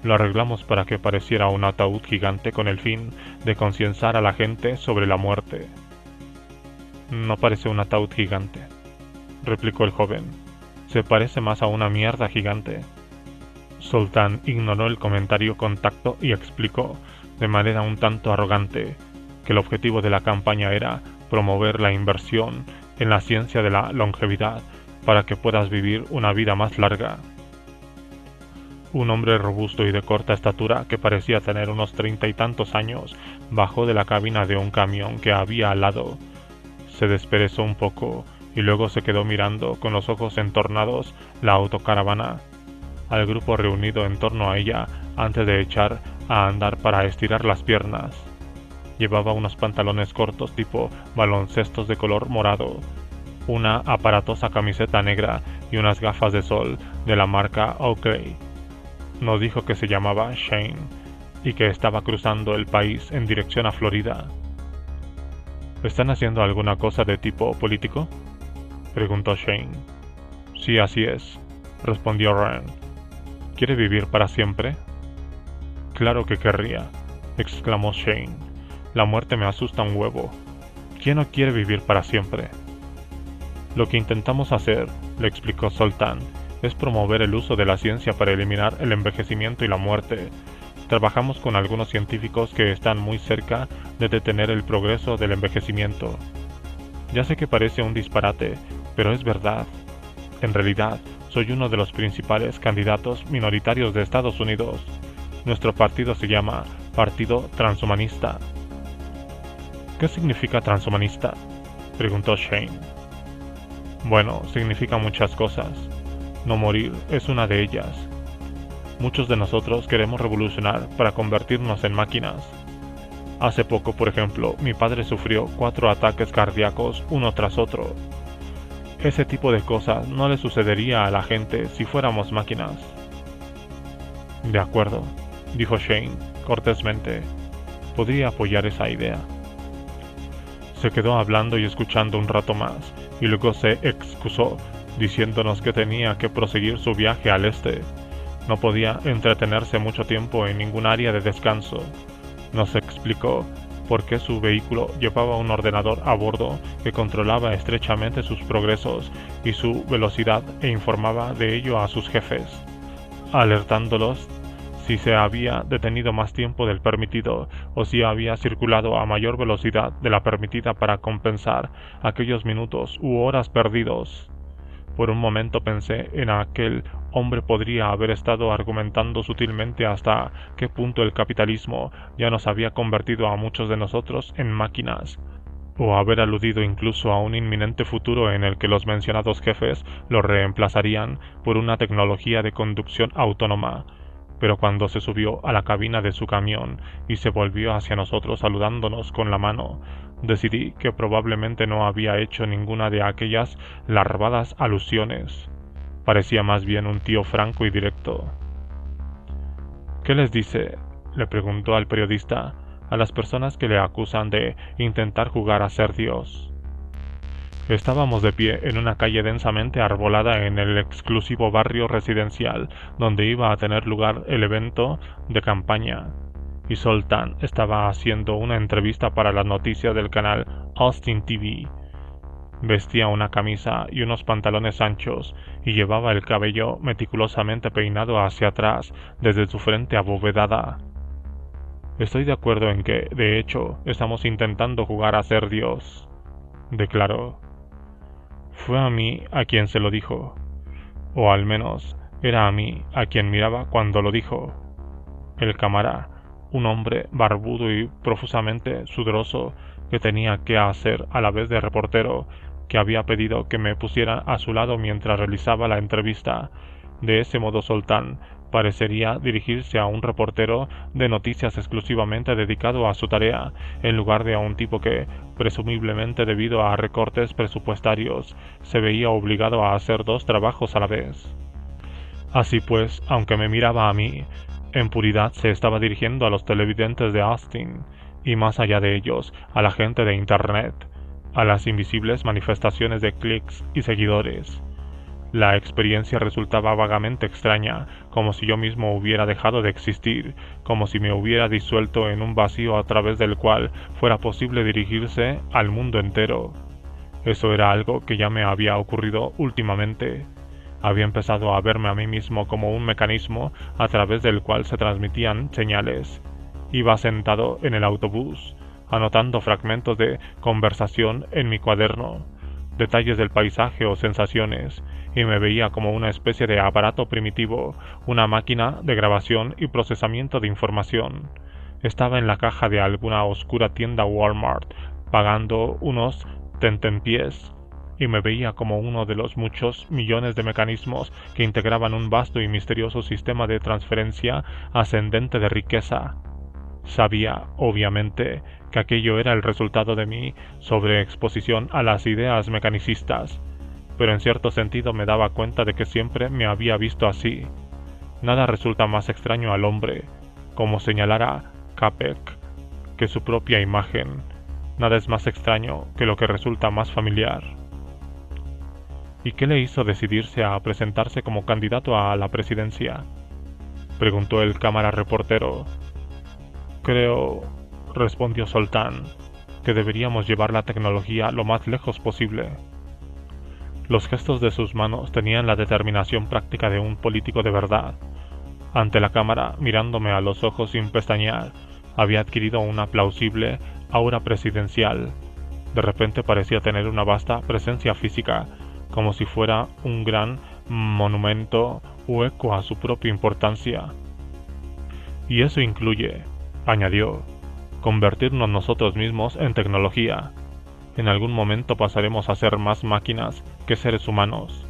«Lo arreglamos para que pareciera un ataúd gigante con el fin de concienciar a la gente sobre la muerte». «No parece un ataúd gigante», replicó el joven. «Se parece más a una mierda gigante». Zoltán ignoró el comentario con tacto y explicó, de manera un tanto arrogante, que el objetivo de la campaña era promover la inversión en la ciencia de la longevidad para que puedas vivir una vida más larga. Un hombre robusto y de corta estatura, que parecía tener unos 30 y tantos años, bajó de la cabina de un camión que había al lado. Se desperezó un poco y luego se quedó mirando con los ojos entornados la autocaravana, al grupo reunido en torno a ella antes de echar a andar para estirar las piernas. Llevaba unos pantalones cortos tipo baloncestos de color morado, una aparatosa camiseta negra y unas gafas de sol de la marca Oakley. Nos dijo que se llamaba Shane y que estaba cruzando el país en dirección a Florida. ¿Están haciendo alguna cosa de tipo político?, preguntó Shane. «Sí, así es», respondió Roen. «¿Quiere vivir para siempre?». «Claro que querría. exclamó Shane. La muerte me asusta un huevo. ¿Quién no quiere vivir para siempre? Lo que intentamos hacer, le explicó Zoltán, es promover el uso de la ciencia para eliminar el envejecimiento y la muerte. Trabajamos con algunos científicos que están muy cerca de detener el progreso del envejecimiento. Ya sé que parece un disparate, pero es verdad. En realidad, soy uno de los principales candidatos minoritarios de Estados Unidos. Nuestro partido se llama Partido Transhumanista. ¿Qué significa transhumanista?, preguntó Shane. Bueno, significa muchas cosas. No morir es una de ellas. Muchos de nosotros queremos revolucionar para convertirnos en máquinas. Hace poco, por ejemplo, mi padre sufrió 4 ataques cardíacos uno tras otro. Ese tipo de cosas no le sucedería a la gente si fuéramos máquinas. De acuerdo, dijo Shane cortésmente. Podría apoyar esa idea. Se quedó hablando y escuchando un rato más, y luego se excusó, diciéndonos que tenía que proseguir su viaje al este. No podía entretenerse mucho tiempo en ningún área de descanso. Nos explicó por qué su vehículo llevaba un ordenador a bordo que controlaba estrechamente sus progresos y su velocidad e informaba de ello a sus jefes, alertándolos si se había detenido más tiempo del permitido o si había circulado a mayor velocidad de la permitida para compensar aquellos minutos u horas perdidos. Por un momento pensé en aquel hombre podría haber estado argumentando sutilmente hasta qué punto el capitalismo ya nos había convertido a muchos de nosotros en máquinas, o haber aludido incluso a un inminente futuro en el que los mencionados jefes lo reemplazarían por una tecnología de conducción autónoma. Pero cuando se subió a la cabina de su camión y se volvió hacia nosotros saludándonos con la mano, decidí que probablemente no había hecho ninguna de aquellas larvadas alusiones. Parecía más bien un tío franco y directo. ¿Qué les dice?, le preguntó al periodista, a las personas que le acusan de intentar jugar a ser Dios. Estábamos de pie en una calle densamente arbolada en el exclusivo barrio residencial donde iba a tener lugar el evento de campaña, y Zoltán estaba haciendo una entrevista para las noticias del canal Austin TV. Vestía una camisa y unos pantalones anchos y llevaba el cabello meticulosamente peinado hacia atrás desde su frente abovedada. Estoy de acuerdo en que, de hecho, estamos intentando jugar a ser Dios, declaró. Fue a mí a quien se lo dijo, o al menos era a mí a quien miraba cuando lo dijo. El cámara, un hombre barbudo y profusamente sudoroso que tenía que hacer a la vez de reportero, que había pedido que me pusiera a su lado mientras realizaba la entrevista. De ese modo Zoltán parecería dirigirse a un reportero de noticias exclusivamente dedicado a su tarea, en lugar de a un tipo que, presumiblemente debido a recortes presupuestarios, se veía obligado a hacer 2 trabajos a la vez. Así pues, aunque me miraba a mí, en puridad se estaba dirigiendo a los televidentes de Austin, y más allá de ellos, a la gente de Internet, a las invisibles manifestaciones de clics y seguidores. La experiencia resultaba vagamente extraña, como si yo mismo hubiera dejado de existir, como si me hubiera disuelto en un vacío a través del cual fuera posible dirigirse al mundo entero. Eso era algo que ya me había ocurrido últimamente. Había empezado a verme a mí mismo como un mecanismo a través del cual se transmitían señales. Iba sentado en el autobús, anotando fragmentos de conversación en mi cuaderno, detalles del paisaje o sensaciones, y me veía como una especie de aparato primitivo, una máquina de grabación y procesamiento de información. Estaba en la caja de alguna oscura tienda Walmart, pagando unos tentempiés, y me veía como uno de los muchos millones de mecanismos que integraban un vasto y misterioso sistema de transferencia ascendente de riqueza. Sabía, obviamente, que aquello era el resultado de mi sobreexposición a las ideas mecanicistas, pero en cierto sentido me daba cuenta de que siempre me había visto así. Nada resulta más extraño al hombre, como señalara Capek, que su propia imagen. Nada es más extraño que lo que resulta más familiar. ¿Y qué le hizo decidirse a presentarse como candidato a la presidencia?, preguntó el cámara reportero. Creo, respondió Soltán, que deberíamos llevar la tecnología lo más lejos posible. Los gestos de sus manos tenían la determinación práctica de un político de verdad. Ante la cámara, mirándome a los ojos sin pestañear, había adquirido una plausible aura presidencial. De repente parecía tener una vasta presencia física, como si fuera un gran monumento o eco a su propia importancia. Y eso incluye, añadió, convertirnos nosotros mismos en tecnología. En algún momento pasaremos a ser más máquinas que seres humanos.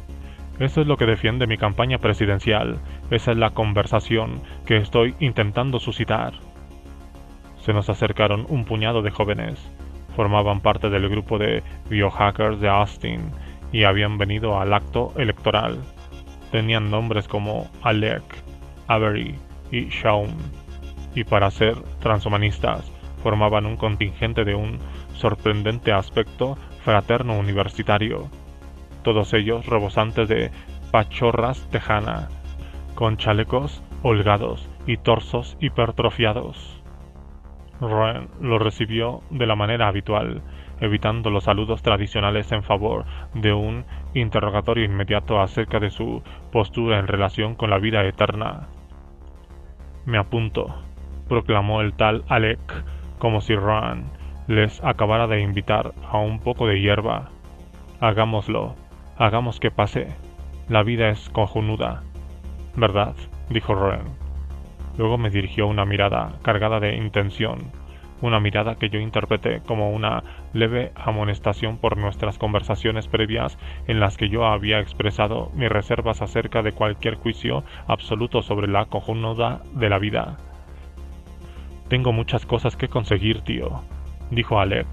Eso es lo que defiende mi campaña presidencial. Esa es la conversación que estoy intentando suscitar. Se nos acercaron un puñado de jóvenes. Formaban parte del grupo de biohackers de Austin y habían venido al acto electoral. Tenían nombres como Alec, Avery y Shaun, y para ser transhumanistas formaban un contingente de un sorprendente aspecto fraterno universitario, todos ellos rebosantes de pachorras tejana, con chalecos holgados y torsos hipertrofiados. Roen lo recibió de la manera habitual, evitando los saludos tradicionales en favor de un interrogatorio inmediato acerca de su postura en relación con la vida eterna. Me apunto, proclamó el tal Alec, como si Roen les acabara de invitar a un poco de hierba. Hagámoslo, hagamos que pase. La vida es cojonuda, ¿verdad?, dijo Roen. Luego me dirigió una mirada cargada de intención, una mirada que yo interpreté como una leve amonestación por nuestras conversaciones previas en las que yo había expresado mis reservas acerca de cualquier juicio absoluto sobre la cojonuda de la vida. Tengo muchas cosas que conseguir, tío, dijo Alec.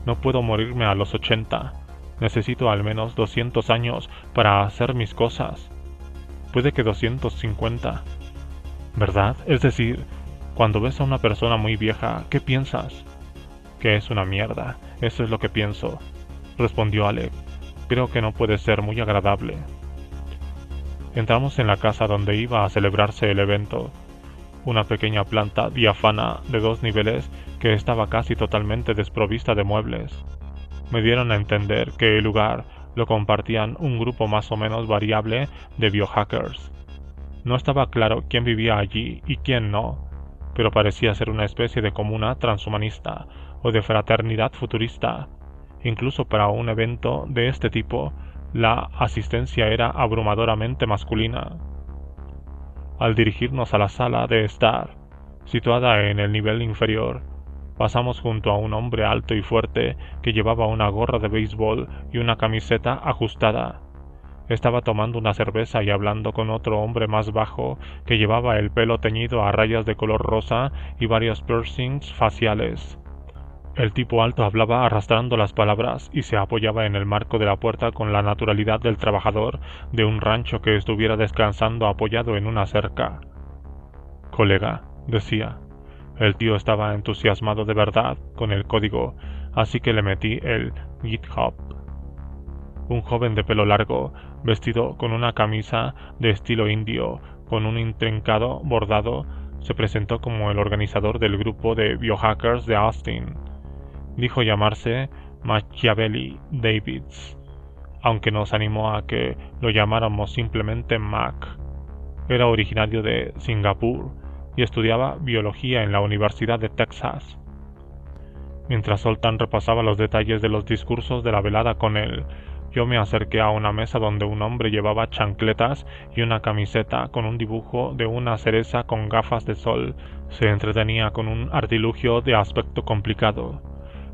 No puedo morirme a los 80. Necesito al menos 200 años para hacer mis cosas. Puede que 250. ¿Verdad? Es decir, cuando ves a una persona muy vieja, ¿qué piensas? Que es una mierda. Eso es lo que pienso, respondió Alec. Creo que no puede ser muy agradable. Entramos en la casa donde iba a celebrarse el evento. Una pequeña planta diáfana de 2 niveles que estaba casi totalmente desprovista de muebles. Me dieron a entender que el lugar lo compartían un grupo más o menos variable de biohackers. No estaba claro quién vivía allí y quién no, pero parecía ser una especie de comuna transhumanista o de fraternidad futurista. Incluso para un evento de este tipo, la asistencia era abrumadoramente masculina. Al dirigirnos a la sala de estar, situada en el nivel inferior, pasamos junto a un hombre alto y fuerte que llevaba una gorra de béisbol y una camiseta ajustada. Estaba tomando una cerveza y hablando con otro hombre más bajo que llevaba el pelo teñido a rayas de color rosa y varios piercings faciales. El tipo alto hablaba arrastrando las palabras y se apoyaba en el marco de la puerta con la naturalidad del trabajador de un rancho que estuviera descansando apoyado en una cerca. «Colega», decía. El tío estaba entusiasmado de verdad con el código, así que le metí el GitHub. Un joven de pelo largo, vestido con una camisa de estilo indio, con un intrincado bordado, se presentó como el organizador del grupo de biohackers de Austin. Dijo llamarse Machiavelli Davids, aunque nos animó a que lo llamáramos simplemente Mac. Era originario de Singapur y estudiaba biología en la Universidad de Texas. Mientras Soltán repasaba los detalles de los discursos de la velada con él, yo me acerqué a una mesa donde un hombre llevaba chancletas y una camiseta con un dibujo de una cereza con gafas de sol. Se entretenía con un artilugio de aspecto complicado.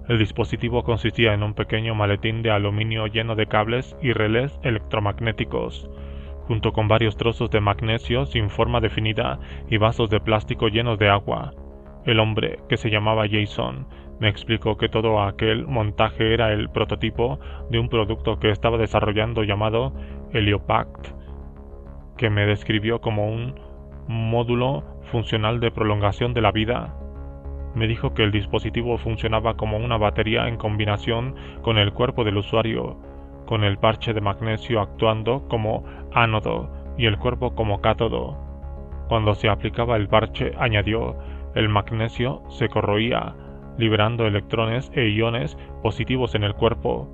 El dispositivo consistía en un pequeño maletín de aluminio lleno de cables y relés electromagnéticos, junto con varios trozos de magnesio sin forma definida y vasos de plástico llenos de agua. El hombre, que se llamaba Jason, me explicó que todo aquel montaje era el prototipo de un producto que estaba desarrollando llamado Heliopact, que me describió como un módulo funcional de prolongación de la vida. Me dijo que el dispositivo funcionaba como una batería en combinación con el cuerpo del usuario, con el parche de magnesio actuando como ánodo y el cuerpo como cátodo. Cuando se aplicaba el parche, añadió, el magnesio se corroía, liberando electrones e iones positivos en el cuerpo,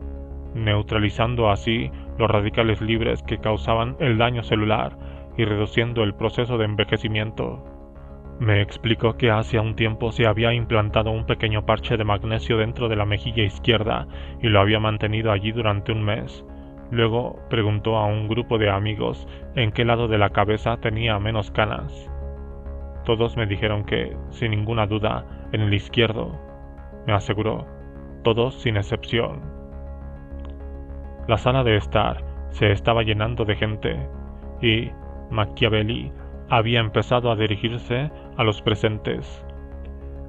neutralizando así los radicales libres que causaban el daño celular y reduciendo el proceso de envejecimiento. Me explicó que hace un tiempo se había implantado un pequeño parche de magnesio dentro de la mejilla izquierda y lo había mantenido allí durante un mes. Luego preguntó a un grupo de amigos en qué lado de la cabeza tenía menos canas. Todos me dijeron que, sin ninguna duda, en el izquierdo, me aseguró, todos sin excepción. La sala de estar se estaba llenando de gente y Machiavelli había empezado a dirigirse a los presentes.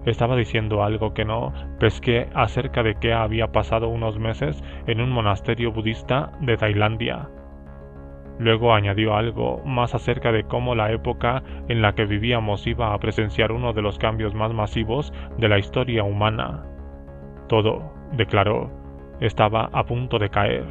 Estaba diciendo algo que no pesqué acerca de que había pasado unos meses en un monasterio budista de Tailandia. Luego añadió algo más acerca de cómo la época en la que vivíamos iba a presenciar uno de los cambios más masivos de la historia humana. Todo, declaró, estaba a punto de caer.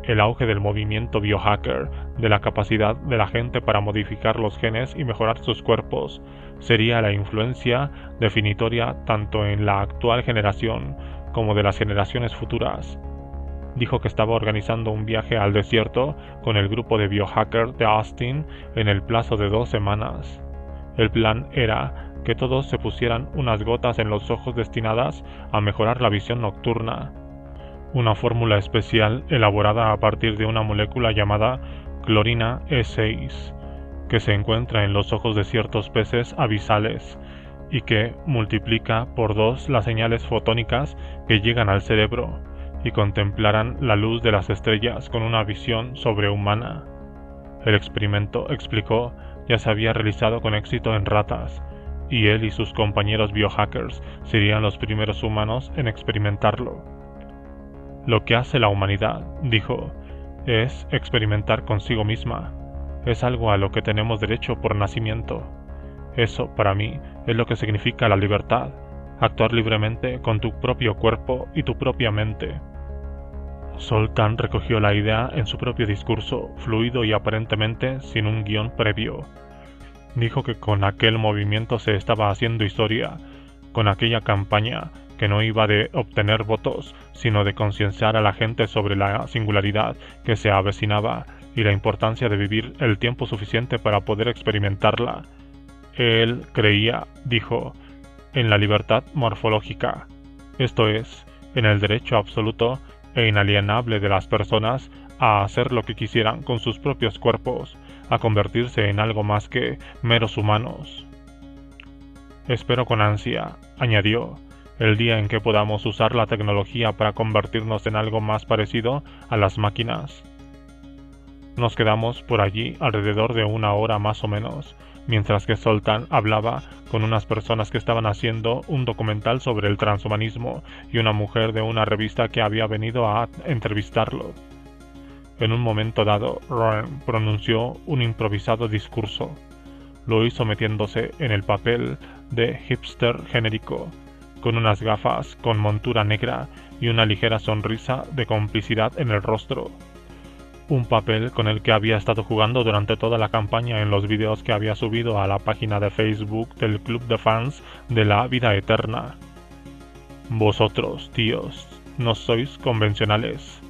El auge del movimiento biohacker, de la capacidad de la gente para modificar los genes y mejorar sus cuerpos, sería la influencia definitoria tanto en la actual generación como de las generaciones futuras. Dijo que estaba organizando un viaje al desierto con el grupo de biohackers de Austin en el plazo de 2 semanas. El plan era que todos se pusieran unas gotas en los ojos destinadas a mejorar la visión nocturna. Una fórmula especial elaborada a partir de una molécula llamada clorina E6, que se encuentra en los ojos de ciertos peces abisales y que multiplica por 2 las señales fotónicas que llegan al cerebro y contemplarán la luz de las estrellas con una visión sobrehumana. El experimento, explicó, ya se había realizado con éxito en ratas, y él y sus compañeros biohackers serían los primeros humanos en experimentarlo. Lo que hace la humanidad, dijo, es experimentar consigo misma. Es algo a lo que tenemos derecho por nacimiento. Eso, para mí, es lo que significa la libertad, actuar libremente con tu propio cuerpo y tu propia mente. Zoltán recogió la idea en su propio discurso, fluido y aparentemente sin un guión previo. Dijo que con aquel movimiento se estaba haciendo historia, con aquella campaña que no iba de obtener votos, sino de concienciar a la gente sobre la singularidad que se avecinaba y la importancia de vivir el tiempo suficiente para poder experimentarla. Él creía, dijo, en la libertad morfológica, esto es, en el derecho absoluto e inalienable de las personas a hacer lo que quisieran con sus propios cuerpos, a convertirse en algo más que meros humanos. Espero con ansia, añadió, el día en que podamos usar la tecnología para convertirnos en algo más parecido a las máquinas. Nos quedamos por allí alrededor de 1 hora más o menos, mientras que Zoltán hablaba con unas personas que estaban haciendo un documental sobre el transhumanismo y una mujer de una revista que había venido a entrevistarlo. En un momento dado, Rowan pronunció un improvisado discurso. Lo hizo metiéndose en el papel de hipster genérico, con unas gafas con montura negra y una ligera sonrisa de complicidad en el rostro. Un papel con el que había estado jugando durante toda la campaña en los vídeos que había subido a la página de Facebook del Club de Fans de la Vida Eterna. Vosotros, tíos, no sois convencionales,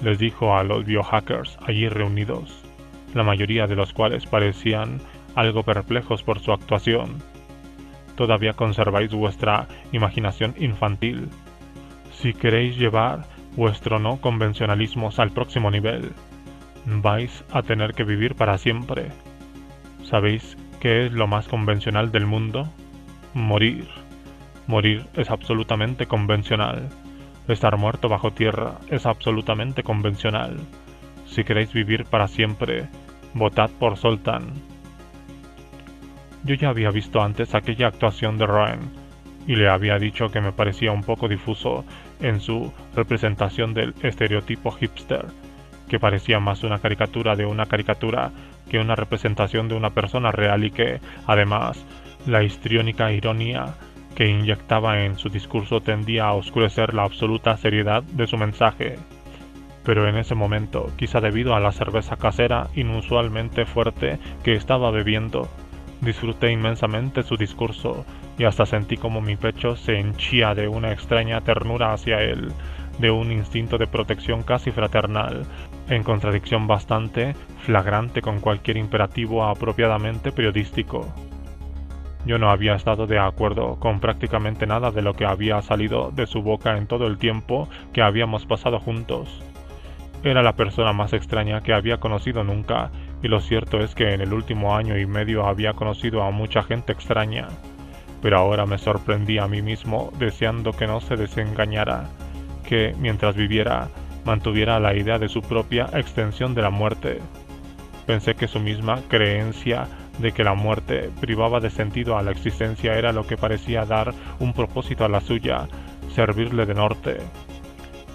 les dijo a los biohackers allí reunidos, la mayoría de los cuales parecían algo perplejos por su actuación. Todavía conserváis vuestra imaginación infantil. Si queréis llevar vuestro no convencionalismo al próximo nivel, vais a tener que vivir para siempre. ¿Sabéis qué es lo más convencional del mundo? Morir. Morir es absolutamente convencional. Estar muerto bajo tierra es absolutamente convencional. Si queréis vivir para siempre, votad por Zoltán. Yo ya había visto antes aquella actuación de Rowan, y le había dicho que me parecía un poco difuso en su representación del estereotipo hipster, que parecía más una caricatura de una caricatura que una representación de una persona real y que, además, la histriónica ironía que inyectaba en su discurso tendía a oscurecer la absoluta seriedad de su mensaje. Pero en ese momento, quizá debido a la cerveza casera inusualmente fuerte que estaba bebiendo, Disfruté inmensamente su discurso y hasta sentí como mi pecho se henchía de una extraña ternura hacia él, de un instinto de protección casi fraternal, en contradicción bastante flagrante con cualquier imperativo apropiadamente periodístico. Yo no había estado de acuerdo con prácticamente nada de lo que había salido de su boca en todo el tiempo que habíamos pasado juntos. Era la persona más extraña que había conocido nunca, y lo cierto es que en el último año y medio había conocido a mucha gente extraña. Pero ahora me sorprendí a mí mismo deseando que no se desengañara, que, mientras viviera, mantuviera la idea de su propia extensión de la muerte. Pensé que su misma creencia de que la muerte privaba de sentido a la existencia era lo que parecía dar un propósito a la suya, servirle de norte.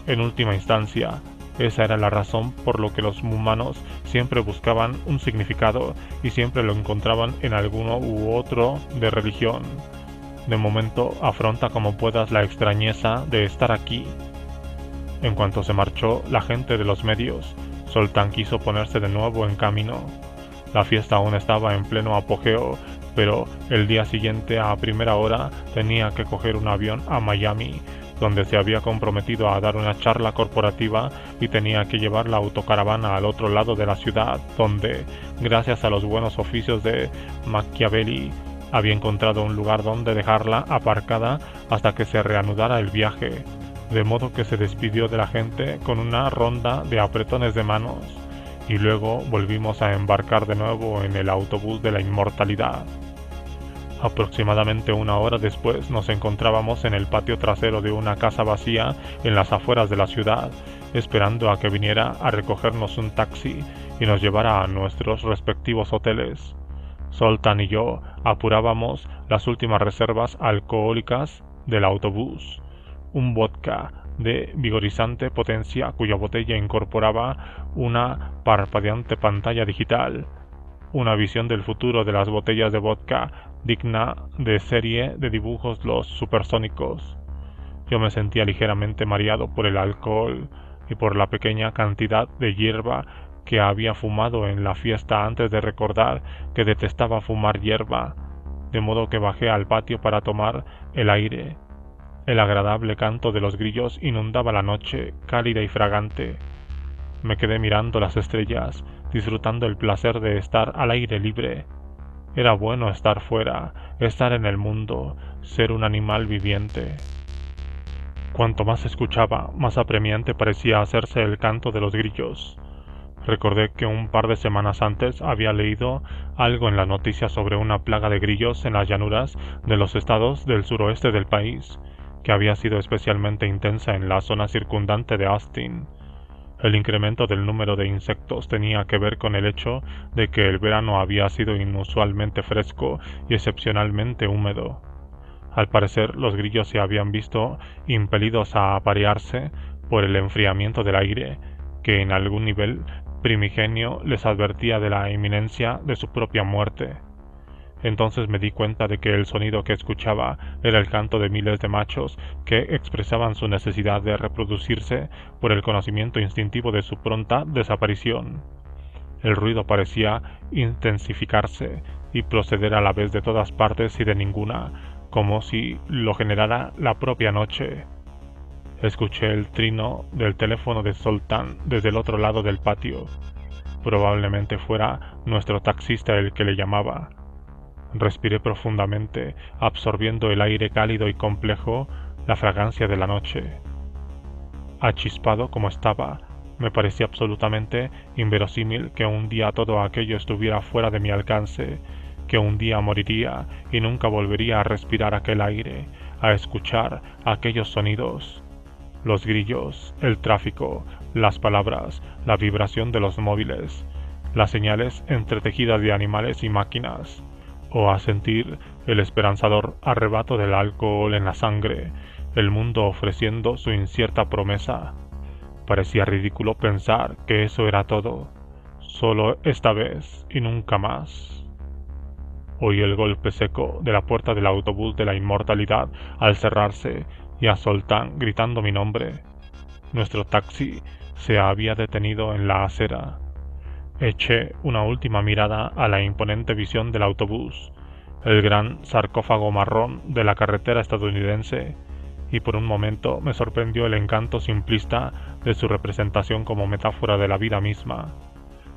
En última instancia, esa era la razón por lo que los humanos siempre buscaban un significado y siempre lo encontraban en alguno u otro de religión. De momento, afronta como puedas la extrañeza de estar aquí. En cuanto se marchó la gente de los medios, Zoltán quiso ponerse de nuevo en camino. La fiesta aún estaba en pleno apogeo, pero el día siguiente a primera hora tenía que coger un avión a Miami, donde se había comprometido a dar una charla corporativa y tenía que llevar la autocaravana al otro lado de la ciudad, donde, gracias a los buenos oficios de Machiavelli, había encontrado un lugar donde dejarla aparcada hasta que se reanudara el viaje, de modo que se despidió de la gente con una ronda de apretones de manos, y luego volvimos a embarcar de nuevo en el autobús de la inmortalidad. Aproximadamente una hora después nos encontrábamos en el patio trasero de una casa vacía en las afueras de la ciudad, esperando a que viniera a recogernos un taxi y nos llevara a nuestros respectivos hoteles. Zoltán y yo apurábamos las últimas reservas alcohólicas del autobús, un vodka de vigorizante potencia cuya botella incorporaba una parpadeante pantalla digital, una visión del futuro de las botellas de vodka digna de serie de dibujos los supersónicos. Yo me sentía ligeramente mareado por el alcohol y por la pequeña cantidad de hierba que había fumado en la fiesta antes de recordar que detestaba fumar hierba, de modo que bajé al patio para tomar el aire. El agradable canto de los grillos inundaba la noche, cálida y fragante. Me quedé mirando las estrellas, disfrutando el placer de estar al aire libre. Era bueno estar fuera, estar en el mundo, ser un animal viviente. Cuanto más escuchaba, más apremiante parecía hacerse el canto de los grillos. Recordé que un par de semanas antes había leído algo en las noticias sobre una plaga de grillos en las llanuras de los estados del suroeste del país, que había sido especialmente intensa en la zona circundante de Austin. El incremento del número de insectos tenía que ver con el hecho de que el verano había sido inusualmente fresco y excepcionalmente húmedo. Al parecer, los grillos se habían visto impelidos a aparearse por el enfriamiento del aire, que en algún nivel primigenio les advertía de la inminencia de su propia muerte. Entonces me di cuenta de que el sonido que escuchaba era el canto de miles de machos que expresaban su necesidad de reproducirse por el conocimiento instintivo de su pronta desaparición. El ruido parecía intensificarse y proceder a la vez de todas partes y de ninguna, como si lo generara la propia noche. Escuché el trino del teléfono de Zoltán desde el otro lado del patio. Probablemente fuera nuestro taxista el que le llamaba. Respiré profundamente, absorbiendo el aire cálido y complejo, la fragancia de la noche. Achispado como estaba, me parecía absolutamente inverosímil que un día todo aquello estuviera fuera de mi alcance, que un día moriría y nunca volvería a respirar aquel aire, a escuchar aquellos sonidos. Los grillos, el tráfico, las palabras, la vibración de los móviles, las señales entretejidas de animales y máquinas, o a sentir el esperanzador arrebato del alcohol en la sangre, el mundo ofreciendo su incierta promesa. Parecía ridículo pensar que eso era todo, solo esta vez y nunca más. Oí el golpe seco de la puerta del autobús de la inmortalidad al cerrarse y a Zoltán gritando mi nombre. Nuestro taxi se había detenido en la acera. Eché una última mirada a la imponente visión del autobús, el gran sarcófago marrón de la carretera estadounidense, y por un momento me sorprendió el encanto simplista de su representación como metáfora de la vida misma.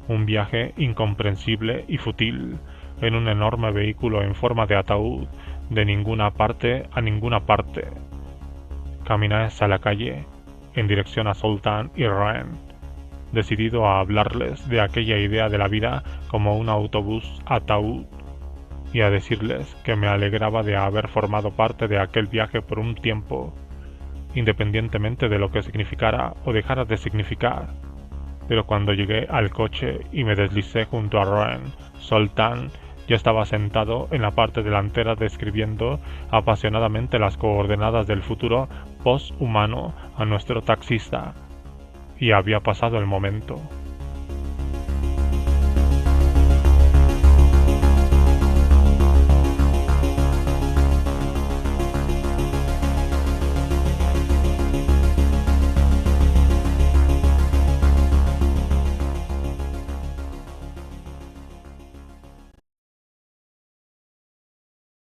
Un viaje incomprensible y fútil, en un enorme vehículo en forma de ataúd, de ninguna parte a ninguna parte. Caminé hacia la calle, en dirección a Sultan y Rennes, decidido a hablarles de aquella idea de la vida como un autobús ataúd, y a decirles que me alegraba de haber formado parte de aquel viaje por un tiempo, independientemente de lo que significara o dejara de significar. Pero cuando llegué al coche y me deslicé junto a Rennes, Sultan ya estaba sentado en la parte delantera describiendo apasionadamente las coordenadas del futuro post-humano a nuestro taxista, y había pasado el momento.